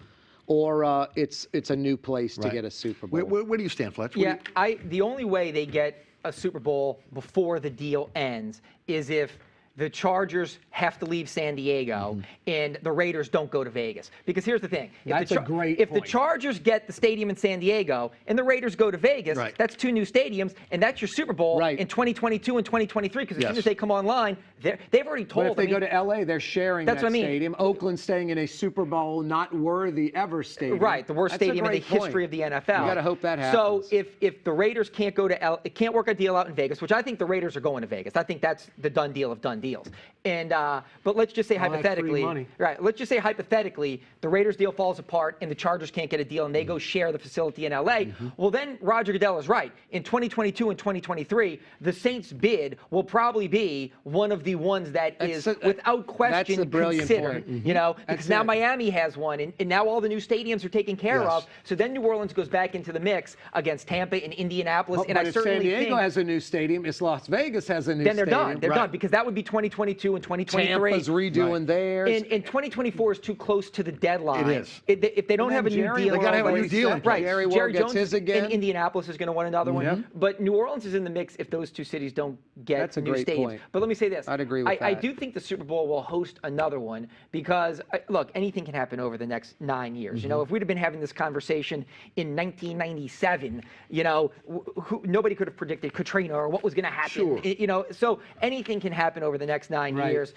or it's a new place to get a Super Bowl. Where do you stand, Fletcher? The only way they get a Super Bowl before the deal ends is if the Chargers have to leave San Diego and the Raiders don't go to Vegas. Because here's the thing. That's a great If the point. Chargers get the stadium in San Diego and the Raiders go to Vegas, that's 2 new stadiums, and that's your Super Bowl in 2022 and 2023, because as soon as they come online, they've already told But if they go to LA, they're sharing that stadium. Oakland's staying in a Super Bowl not worthy ever stadium. Right, the worst stadium in the history of the NFL. You got to hope that happens. So if the Raiders can't go to it can't work a deal out in Vegas, which I think the Raiders are going to Vegas. I think that's the done deal of done deals. And but let's just say hypothetically, right? Let's just say hypothetically, the Raiders deal falls apart and the Chargers can't get a deal and they go share the facility in LA. Well, then Roger Goodell is right. In 2022 and 2023, the Saints bid will probably be one of the ones that is without question that's a brilliant considered. point. You know, because now Miami has one, and now all the new stadiums are taken care of. So then New Orleans goes back into the mix against Tampa and Indianapolis. But and I if certainly San Diego think has a new stadium, if Las Vegas has a new then they're stadium. done. They're done because that would be 2022 and 2023. Tampa's redoing theirs. And 2024 is too close to the deadline. It is. If they don't have a new deal, they got to have a new deal. Right. Jerry Jones gets his again. and Indianapolis is going to want another one. But New Orleans is in the mix if those 2 cities don't get That's a new great stadiums. point. But let me say this. I'd agree with I that. do think the Super Bowl will host another one because, look, anything can happen over the next 9 years. You know, if we'd have been having this conversation in 1997, you know, nobody could have predicted Katrina or what was going to happen. You know, so anything can happen over the next 9 years.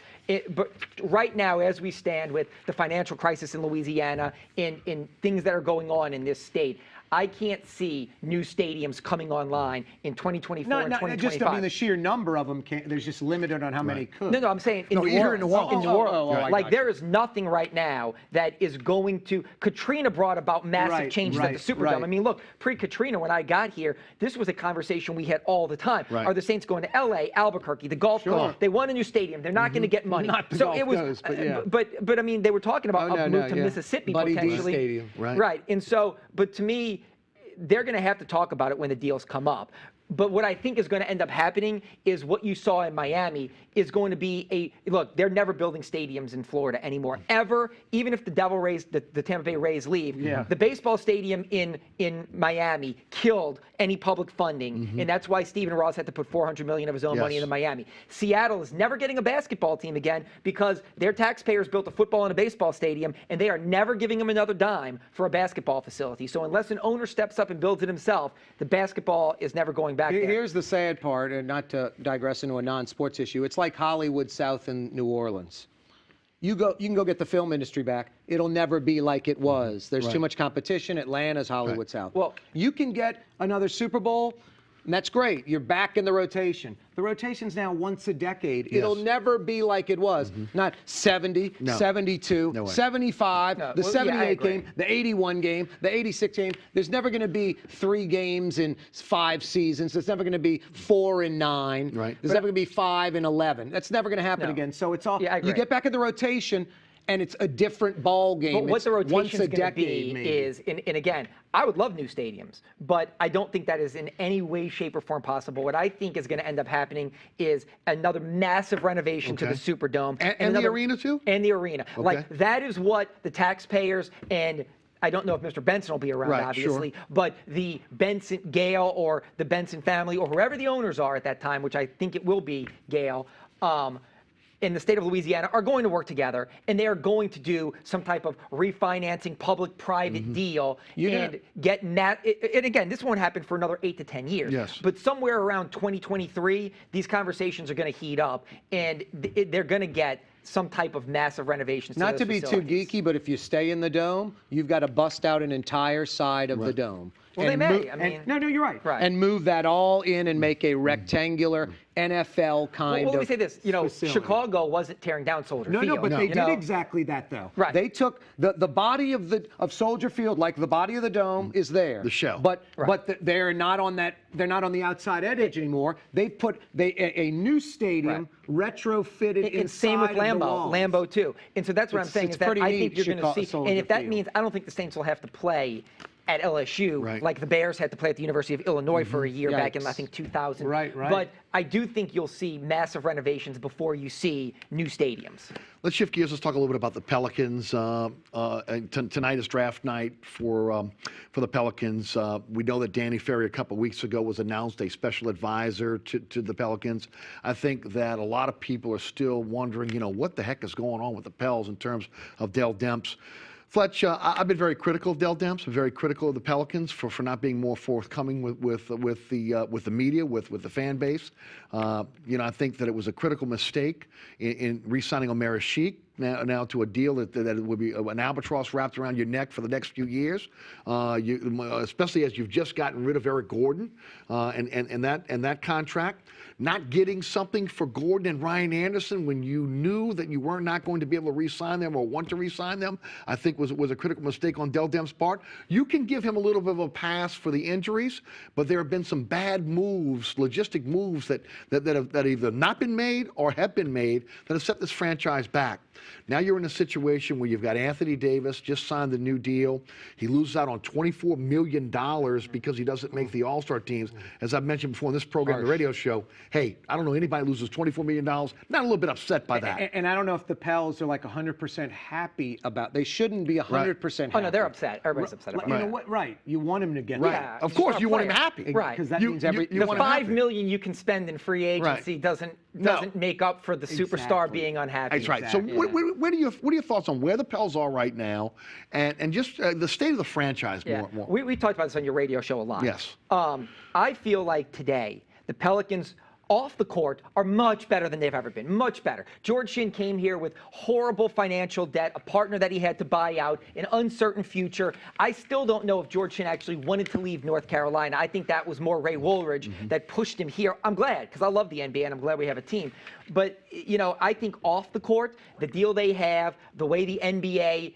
But right now, as we stand with the financial crisis in Louisiana and things that are going on in this state, I can't see new stadiums coming online in 2024 and 2025. Just, I mean, the sheer number of them, there's just limited on how many could. No, I'm saying in New Orleans. In New Orleans. Like, there is nothing right now that is going to. Katrina brought about massive changes at the Superdome. I mean, look, pre-Katrina, when I got here, this was a conversation we had all the time. Are the Saints going to LA, Albuquerque, the Gulf Coast? They want a new stadium. They're not going to get money. Not the so Gulf it was, Coast, but yeah. But I mean, they were talking about a move to Mississippi Buddy D potentially. Stadium. Right. And so, but to me, they're going to have to talk about it when the deals come up. But what I think is going to end up happening is what you saw in Miami is going to be look, they're never building stadiums in Florida anymore, ever, even if the the Tampa Bay Rays leave. The baseball stadium in Miami killed any public funding, and that's why Stephen Ross had to put $400 million of his own money into Miami. Seattle is never getting a basketball team again because their taxpayers built a football and a baseball stadium, and they are never giving them another dime for a basketball facility. So unless an owner steps up and builds it himself, the basketball is never going back there. Here's the sad part, and not to digress into a non-sports issue. It's like Hollywood South in New Orleans. You can go get the film industry back. It'll never be like it was. There's too much competition. Atlanta's Hollywood South. Well, you can get another Super Bowl, and that's great. You're back in the rotation. The rotation's now once a decade. It'll never be like it was. Not 70, 72, 75, the 78 game, the 81 game, the 86 game. There's never going to be 3 games in 5 seasons. There's never going to be 4 in 9. There's never going to be 5 in 11. That's never going to happen again. So it's all you get back in the rotation, and it's a different ball game. But what the rotation is going to be is, and again, I would love new stadiums, but I don't think that is in any way, shape, or form possible. What I think is going to end up happening is another massive renovation to the Superdome. And the arena, too? And the arena. Like, that is what the taxpayers and I don't know if Mr. Benson will be around, obviously, but the Benson, Gale, or the Benson family, or whoever the owners are at that time, which I think it will be Gale, in the state of Louisiana are going to work together, and they are going to do some type of refinancing public-private deal and get and again, this won't happen for another 8 to 10 years. But somewhere around 2023, these conversations are going to heat up, and they're going to get some type of massive renovations. Not to be too geeky, but if you stay in the dome, you've got to bust out an entire side of the dome. Well, they may. I mean, no, you're right. And move that all in and make a rectangular NFL kind of. Well, let me say this. You know, facility. Chicago wasn't tearing down Soldier Field. No, but they did exactly that, though. They took the body of Soldier Field, like the body of the dome, is there. The shell. But they're not on that. They're not on the outside edge anymore. They put a new stadium retrofitted inside. And same with Lambeau too. And so that's what I'm saying is that I think you're going to see. And if that means, I don't think the Saints will have to play at LSU, like the Bears had to play at the University of Illinois for a year back in, I think, 2000. Right. But I do think you'll see massive renovations before you see new stadiums. Let's shift gears. Let's talk a little bit about the Pelicans. Tonight is draft night for the Pelicans. We know that Danny Ferry a couple weeks ago was announced a special advisor to the Pelicans. I think that a lot of people are still wondering, what the heck is going on with the Pels in terms of Dell Demps. Fletch, I've been very critical of Dell Demps. I'm very critical of the Pelicans for not being more forthcoming with the media, with the fan base. I think that it was a critical mistake in re-signing Omer Sheik now to a deal that would be an albatross wrapped around your neck for the next few years, especially as you've just gotten rid of Eric Gordon and that contract. Not getting something for Gordon and Ryan Anderson when you knew that you were not going to be able to re-sign them or want to re-sign them, I think was a critical mistake on Dell Demps' part. You can give him a little bit of a pass for the injuries, but there have been some bad moves, logistic moves that have either not been made or have been made that have set this franchise back. Now you're in a situation where you've got Anthony Davis just signed the new deal. He loses out on $24 million because he doesn't make the All-Star teams. As I've mentioned before in this program, the radio show, hey, I don't know anybody who loses $24 million, not a little bit upset by that. And I don't know if the Pels are like 100% happy about. They shouldn't be 100% happy. Oh no, they're upset. Everybody's upset about You know what? Right. You want him to get Right. that. Of course, you want him happy. Right. Because that means every. The $5 million you can spend in free agency doesn't make up for the superstar being unhappy. That's right. So what are your thoughts on where the Pels are right now and just the state of the franchise more? We talked about this on your radio show a lot. Yes. I feel like today the Pelicans off the court are much better than they've ever been. Much better. George Shinn came here with horrible financial debt, a partner that he had to buy out, an uncertain future. I still don't know if George Shinn actually wanted to leave North Carolina. I think that was more Ray Woolridge that pushed him here. I'm glad, because I love the NBA and I'm glad we have a team. But, I think off the court, the deal they have, the way the NBA,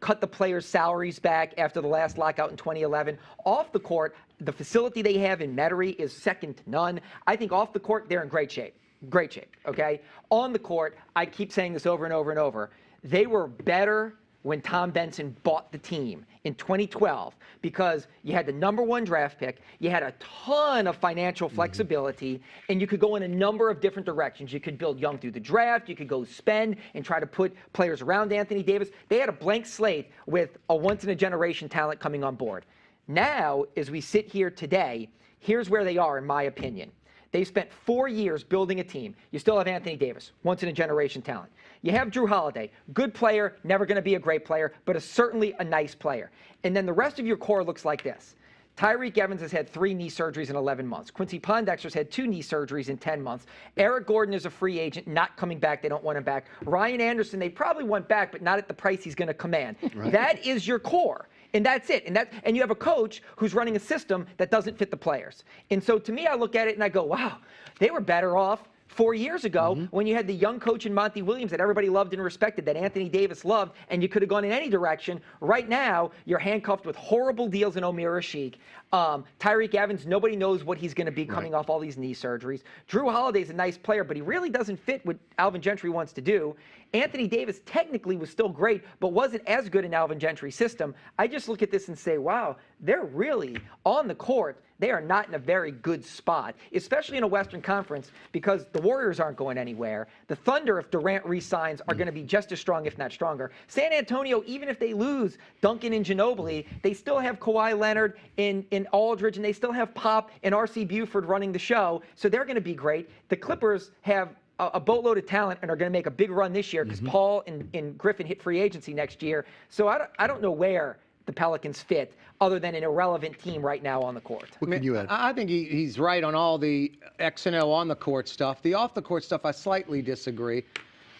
cut the players' salaries back after the last lockout in 2011, off the court, the facility they have in Metairie is second to none. I think off the court, they're in great shape. Great shape, okay? On the court, I keep saying this over and over and over. They were better when Tom Benson bought the team in 2012 because you had the #1 draft pick, you had a ton of financial flexibility, and you could go in a number of different directions. You could build young through the draft, you could go spend and try to put players around Anthony Davis. They had a blank slate with a once-in-a-generation talent coming on board. Now, as we sit here today, here's where they are, in my opinion. They spent 4 years building a team. You still have Anthony Davis, once-in-a-generation talent. You have Drew Holiday, good player, never going to be a great player, but certainly a nice player. And then the rest of your core looks like this. Tyreek Evans has had 3 knee surgeries in 11 months. Quincy Pondexter's had 2 knee surgeries in 10 months. Eric Gordon is a free agent, not coming back. They don't want him back. Ryan Anderson, they probably want back, but not at the price he's going to command. Right. That is your core. And that's it. And you have a coach who's running a system that doesn't fit the players. And so to me, I look at it and I go, wow, they were better off 4 years ago when you had the young coach in Monty Williams that everybody loved and respected, that Anthony Davis loved, and you could have gone in any direction. Right now, you're handcuffed with horrible deals in Omer Sheik. Tyreek Evans, nobody knows what he's going to be coming off all these knee surgeries. Drew Holiday's a nice player, but he really doesn't fit what Alvin Gentry wants to do. Anthony Davis technically was still great, but wasn't as good in Alvin Gentry's system. I just look at this and say, wow, they're really on the court. They are not in a very good spot, especially in a Western Conference, because the Warriors aren't going anywhere. The Thunder, if Durant re-signs, are going to be just as strong, if not stronger. San Antonio, even if they lose Duncan and Ginobili, they still have Kawhi Leonard in Aldridge, and they still have Pop and R.C. Buford running the show, so they're going to be great. The Clippers have a boatload of talent and are going to make a big run this year because Paul and Griffin hit free agency next year. So I don't know where the Pelicans fit other than an irrelevant team right now on the court. What can you add? I think he's right on all the X and O on the court stuff. The off the court stuff, I slightly disagree.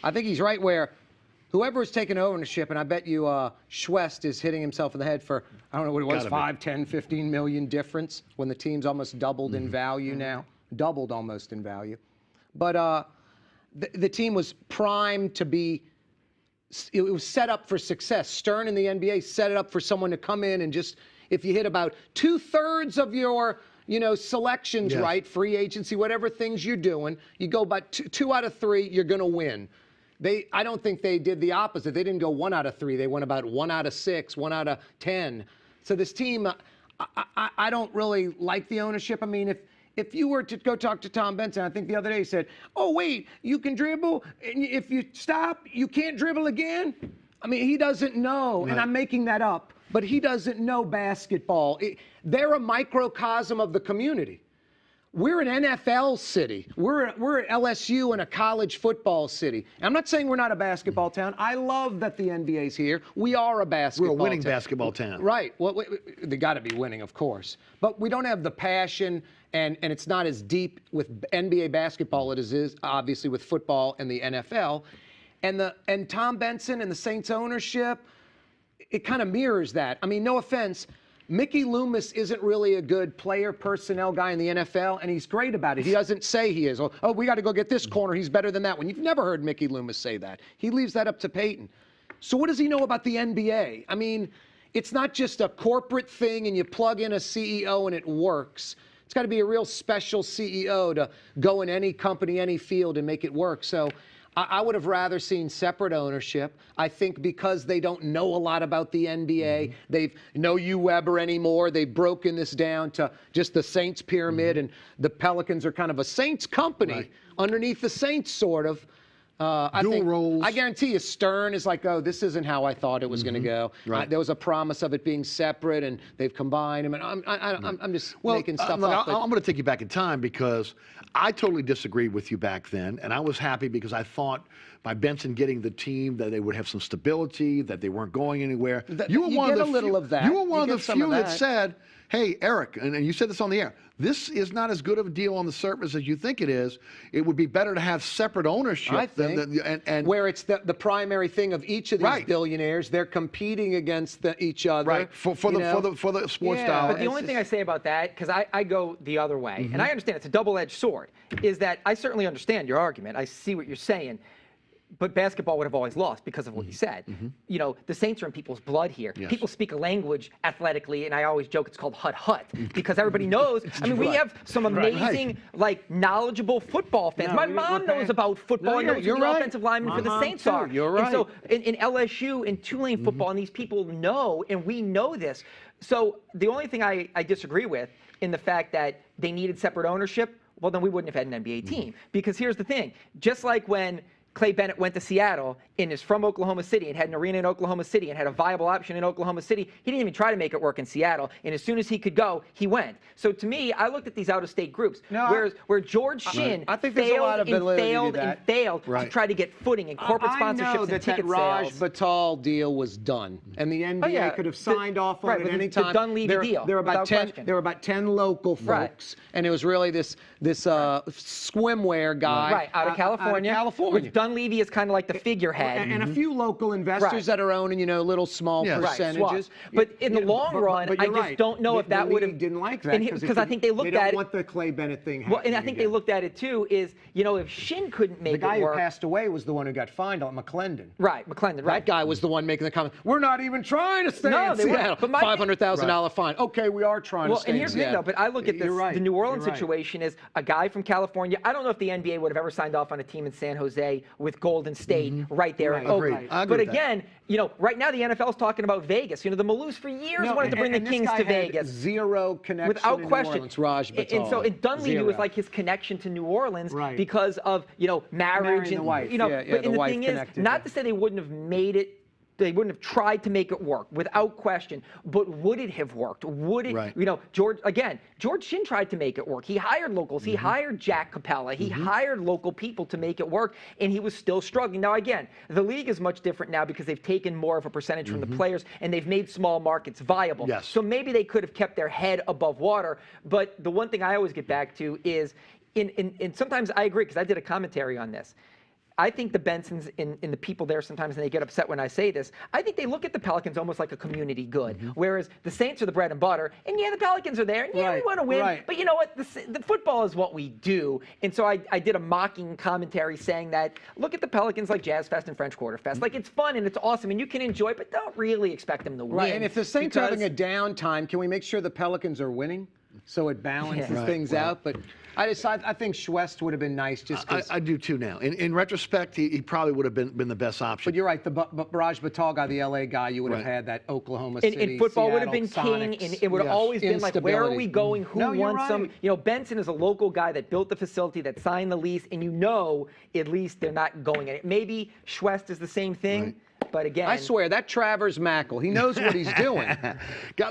I think he's right where whoever is taking ownership, and I bet you Schwest is hitting himself in the head for, I don't know what it was, 5, 10, 15 million difference when the team's almost doubled in value now. Doubled almost in value. But the team was primed to be, it was set up for success. Stern in the NBA set it up for someone to come in and just, if you hit about 2/3 of your, selections right, free agency, whatever things you're doing, you go about 2 out of 3, you're going to win. I don't think they did the opposite. They didn't go 1 out of 3. They went about 1 out of 6, 1 out of 10. So this team, I don't really like the ownership. I mean, if you were to go talk to Tom Benson, I think the other day he said, oh, wait, you can dribble, and if you stop, you can't dribble again? I mean, he doesn't know, and I'm making that up, but he doesn't know basketball. They're a microcosm of the community. We're an NFL city. We're at LSU and a college football city. And I'm not saying we're not a basketball town. I love that the NBA's here. We are a basketball town. We're a winning basketball town. Right. Well, they got to be winning, of course. But we don't have the passion, and it's not as deep with NBA basketball as it is, obviously, with football and the NFL. And Tom Benson and the Saints ownership, it kind of mirrors that. I mean, no offense, Mickey Loomis isn't really a good player personnel guy in the NFL, and he's great about it. He doesn't say he is. Oh, we got to go get this corner. He's better than that one. You've never heard Mickey Loomis say that. He leaves that up to Peyton. So what does he know about the NBA? I mean, it's not just a corporate thing and you plug in a CEO and it works. It's got to be a real special CEO to go in any company, any field, and make it work. So I would have rather seen separate ownership. I think because they don't know a lot about the NBA, they've no Weber anymore. They've broken this down to just the Saints pyramid, and the Pelicans are kind of a Saints company underneath the Saints, sort of. Dual roles. I guarantee you Stern is like, oh, this isn't how I thought it was going to go. Right. There was a promise of it being separate, and they've combined them. And I'm just making stuff up. I'm going to take you back in time because I totally disagreed with you back then, and I was happy because I thought by Benson getting the team that they would have some stability, that they weren't going anywhere. You were one of the few that said, hey, Eric, and you said this on the air, this is not as good of a deal on the surface as you think it is. It would be better to have separate ownership. I think, where it's the primary thing of each of these billionaires. They're competing against each other. Right, for the sports dollar. But the only thing I say about that, because I go the other way, and I understand it's a double-edged sword, is that I certainly understand your argument. I see what you're saying. But basketball would have always lost because of what you said. You know, the Saints are in people's blood here. Yes. People speak a language athletically, and I always joke it's called hut-hut because everybody knows. I mean, we have some amazing, like, knowledgeable football fans. My mom knows about football and knows who the offensive linemen for the Saints are. You're right. And so in LSU, in Tulane football, and these people know, and we know this. So the only thing I disagree with in the fact that they needed separate ownership, well, then we wouldn't have had an NBA team. Because here's the thing. Just like when Clay Bennett went to Seattle and is from Oklahoma City and had an arena in Oklahoma City and had a viable option in Oklahoma City. He didn't even try to make it work in Seattle. And as soon as he could go, he went. So to me, I looked at these out-of-state groups, where George Shinn failed to try to get footing and corporate sponsorships and ticket Raj sales. Batal deal was done, and the NBA could have signed off on it at any time. The Dunleavy deal. There were about 10 local folks, and it was really this swimwear guy out of California. Which Dunleavy is kind of like the figurehead. And a few local investors that are owning, little small percentages. But in the long run, I just don't know if that would have didn't like that because I think they looked at it. They don't want the Clay Bennett thing happening. Well, and I think they looked at it too. Is if Shinn couldn't make it work, the guy who passed away was the one who got fined on McClendon. Right, McClendon. Right. That guy was the one making the comment. We're not even trying to stay in Seattle. But $500,000 fine. Okay, we are trying to stay in Seattle. And here's the thing, though. But I look at this. The New Orleans situation is a guy from California. I don't know if the NBA would have ever signed off on a team in San Jose with Golden State right there in Oakland. But again, right now the NFL's talking about Vegas. The Maloofs for years wanted to bring the Kings to Vegas. Zero connection without question. New Orleans, Raj Batal. And so Dunleavy was like his connection to New Orleans because of marriage and the wife. But the thing is, not to say they wouldn't have made it. They wouldn't have tried to make it work, without question. But would it have worked? Would it? George Shinn tried to make it work. He hired locals. He hired Jack Capella. He hired local people to make it work, and he was still struggling. Now, again, the league is much different now because they've taken more of a percentage from the players, and they've made small markets viable. Yes. So maybe they could have kept their head above water. But the one thing I always get back to is, and sometimes I agree because I did a commentary on this. I think the Bensons and the people there sometimes, and they get upset when I say this, I think they look at the Pelicans almost like a community good, whereas the Saints are the bread and butter, and the Pelicans are there, and we want to win, but you know what, the football is what we do. And so I did a mocking commentary saying that, look at the Pelicans like Jazz Fest and French Quarter Fest. Like, it's fun and it's awesome, and you can enjoy it, but don't really expect them to win. Right, and if the Saints are having a downtime, can we make sure the Pelicans are winning? so it balances things out. But I think Schwest would have been nice just because. I do too now. In retrospect, he probably would have been the best option. But you're right, the Barrage Batal guy, the LA guy, you would have had that Oklahoma City, and football Seattle, would have been king, and it would have always been like, where are we going? Who wants some? You know, Benson is a local guy that built the facility, that signed the lease, and you know at least they're not going in it. Maybe Schwest is the same thing. Right. But again, I swear that Travers Mackel, he knows what he's doing.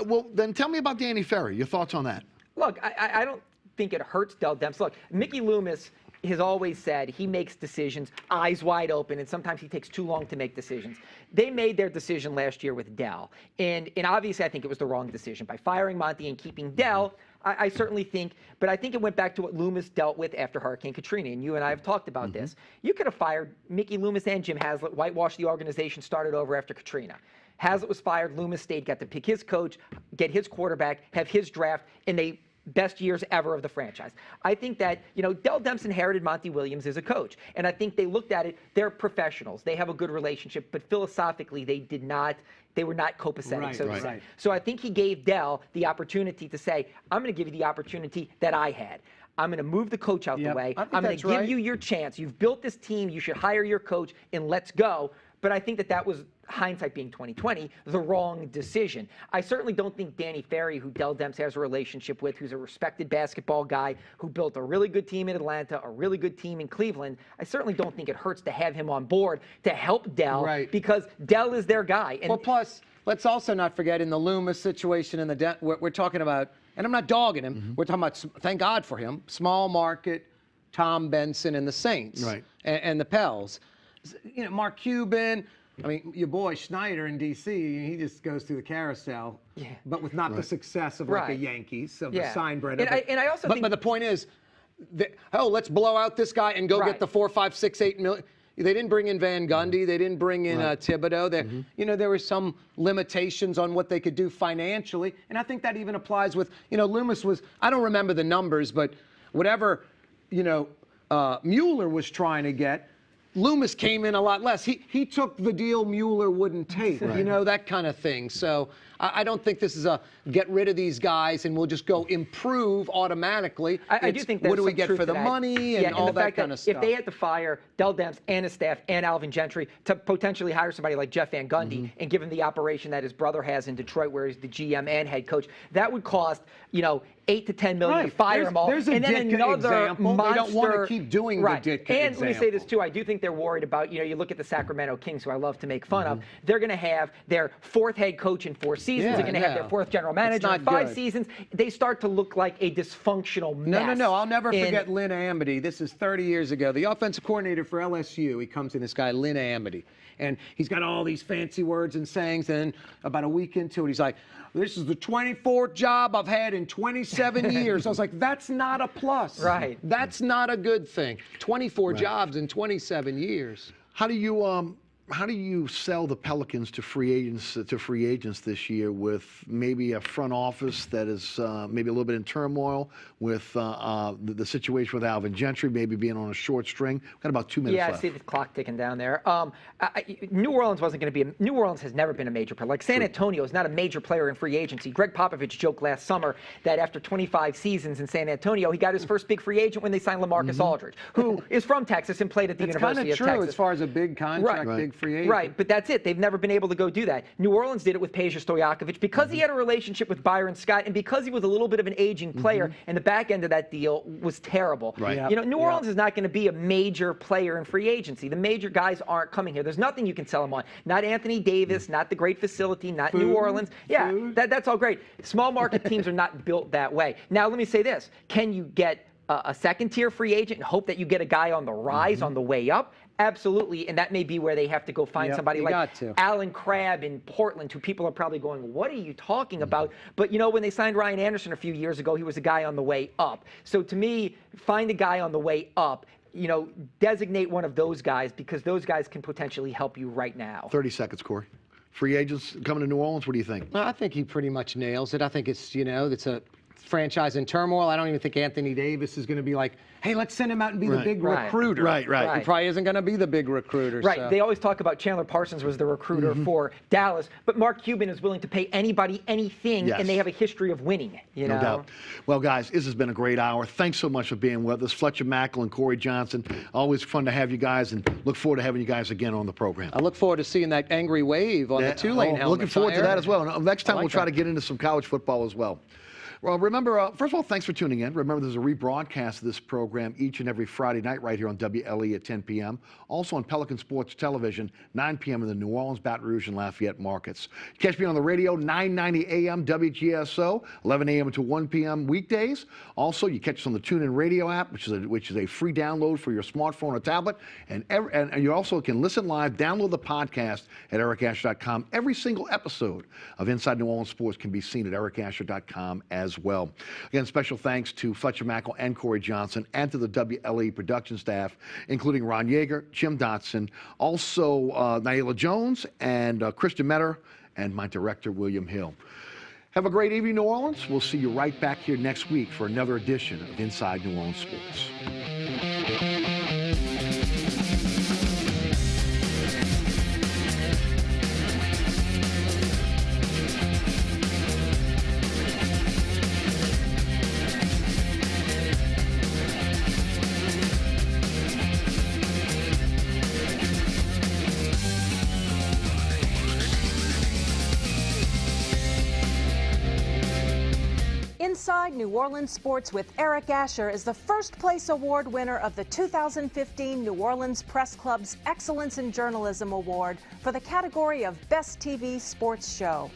Well, then tell me about Danny Ferry. Your thoughts on that? Look, I don't think it hurts Dell Demps. Look, Mickey Loomis has always said he makes decisions eyes wide open, and sometimes he takes too long to make decisions. They made their decision last year with Dell, and obviously I think it was the wrong decision. By firing Monty and keeping Dell, I certainly think, but I think it went back to what Loomis dealt with after Hurricane Katrina, and you and I have talked about this. You could have fired Mickey Loomis and Jim Haslett, whitewashed the organization, started over after Katrina. Haslett was fired, Loomis stayed, got to pick his coach, get his quarterback, have his draft, and they best years ever of the franchise. I think that, you know, Dell Demps inherited Monty Williams as a coach, and I think they looked at it, they're professionals, they have a good relationship, but philosophically they were not copacetic, so to say. So I think he gave Dell the opportunity to say, I'm going to give you the opportunity that I had. I'm going to move the coach out the way. I'm going to give you your chance. You've built this team. You should hire your coach, and let's go. But I think that was, hindsight being 2020, the wrong decision. I certainly don't think Danny Ferry, who Dell Demps has a relationship with, who's a respected basketball guy, who built a really good team in Atlanta, a really good team in Cleveland, I certainly don't think it hurts to have him on board to help Dell, because Dell is their guy. And well, plus, let's also not forget in the Loomis situation, we're talking about, and I'm not dogging him, we're talking about, thank God for him, small market, Tom Benson and the Saints, and the Pels. You know, Mark Cuban, I mean, your boy Schneider in D.C., he just goes through the carousel, but with not the success of like the Yankees, of the Seinbrenner. And I also think... But the point is, let's blow out this guy and go get the 4, 5, 6, 8 million. They didn't bring in Van Gundy. They didn't bring in Thibodeau. You know, there were some limitations on what they could do financially, and I think that even applies with, you know, Loomis was, I don't remember the numbers, but whatever, you know, Mueller was trying to get, Loomis came in a lot less. He took the deal Mueller wouldn't take, you know, that kind of thing. So I don't think this is a get rid of these guys and we'll just go improve automatically. I do think that's what do we get for the money and all that kind of stuff. If they had to fire Dell Demps and his staff and Alvin Gentry to potentially hire somebody like Jeff Van Gundy and give him the operation that his brother has in Detroit, where he's the GM and head coach, that would cost, you know, $8 to $10 million to fire them all. There's a and then Ditka another example. monster. They don't want to keep doing the Ditka example. And let me say this too, I do think they're worried about, you know, you look at the Sacramento Kings, who I love to make fun of, they're going to have their 4th head coach in 4 seasons, they're going to have their 4th general manager in 5 seasons. They start to look like a dysfunctional mess. No, I'll never forget Lynn Amity. This is 30 years ago. The offensive coordinator for LSU, he comes in, this guy, Lynn Amity. And he's got all these fancy words and sayings, and about a week into it, he's like, this is the 24th job I've had in 27 years. I was like, that's not a plus. Right. That's not a good thing. 24 jobs in 27 years. How do you sell the Pelicans to free agents this year with maybe a front office that is maybe a little bit in turmoil, with the situation with Alvin Gentry maybe being on a short string? We've got about 2 minutes left. Yeah, I see the clock ticking down there. New Orleans wasn't going to be New Orleans has never been a major player. Like San Antonio is not a major player in free agency. Greg Popovich joked last summer that after 25 seasons in San Antonio, he got his first big free agent when they signed LaMarcus Aldridge, who is from Texas and played at the University of Texas. It's kind of true as far as a big contract, big free agent. Right, but that's it. They've never been able to go do that. New Orleans did it with Peja Stojakovic because he had a relationship with Byron Scott and because he was a little bit of an aging player, and the back end of that deal was terrible. Right. You know, New Orleans is not going to be a major player in free agency. The major guys aren't coming here. There's nothing you can sell them on. Not Anthony Davis, not the great facility, not New Orleans. Yeah, that's all great. Small market teams are not built that way. Now, let me say this. Can you get a second-tier free agent and hope that you get a guy on the rise, on the way up? Absolutely, and that may be where they have to go find somebody like Alan Crabb in Portland, who people are probably going, what are you talking about? But, you know, when they signed Ryan Anderson a few years ago, he was a guy on the way up. So to me, find a guy on the way up, you know, designate one of those guys, because those guys can potentially help you right now. 30 seconds, Corey. Free agents coming to New Orleans, what do you think? Well, I think he pretty much nails it. I think it's, you know, it's a franchise in turmoil. I don't even think Anthony Davis is going to be like, hey, let's send him out and be the big recruiter. Right. He probably isn't going to be the big recruiter. Right. So. They always talk about Chandler Parsons was the recruiter for Dallas, but Mark Cuban is willing to pay anybody anything, and they have a history of winning. You know? No doubt. Well, guys, this has been a great hour. Thanks so much for being with us. Fletcher, Mackel, and Corey Johnson. Always fun to have you guys, and look forward to having you guys again on the program. I look forward to seeing that angry wave on the Tulane helmet. Looking forward to that as well. Next time we'll try to get into some college football as well. Well, remember, first of all, thanks for tuning in. Remember, there's a rebroadcast of this program each and every Friday night right here on WLE at 10 p.m. Also on Pelican Sports Television, 9 p.m. in the New Orleans, Baton Rouge, and Lafayette markets. Catch me on the radio, 9:90 a.m. WGSO, 11 a.m. to 1 p.m. weekdays. Also, you catch us on the TuneIn Radio app, which is a free download for your smartphone or tablet. And you also can listen live, download the podcast at ericasher.com. Every single episode of Inside New Orleans Sports can be seen at ericasher.com as well. Again, special thanks to Fletcher Mackel and Corey Johnson, and to the WLE production staff, including Ron Yeager, Jim Dotson, also Naila Jones, and Christian Metter, and my director, William Hill. Have a great evening, New Orleans. We'll see you right back here next week for another edition of Inside New Orleans Sports. Inside New Orleans Sports with Eric Asher is the first place award winner of the 2015 New Orleans Press Club's Excellence in Journalism Award for the category of Best TV Sports Show.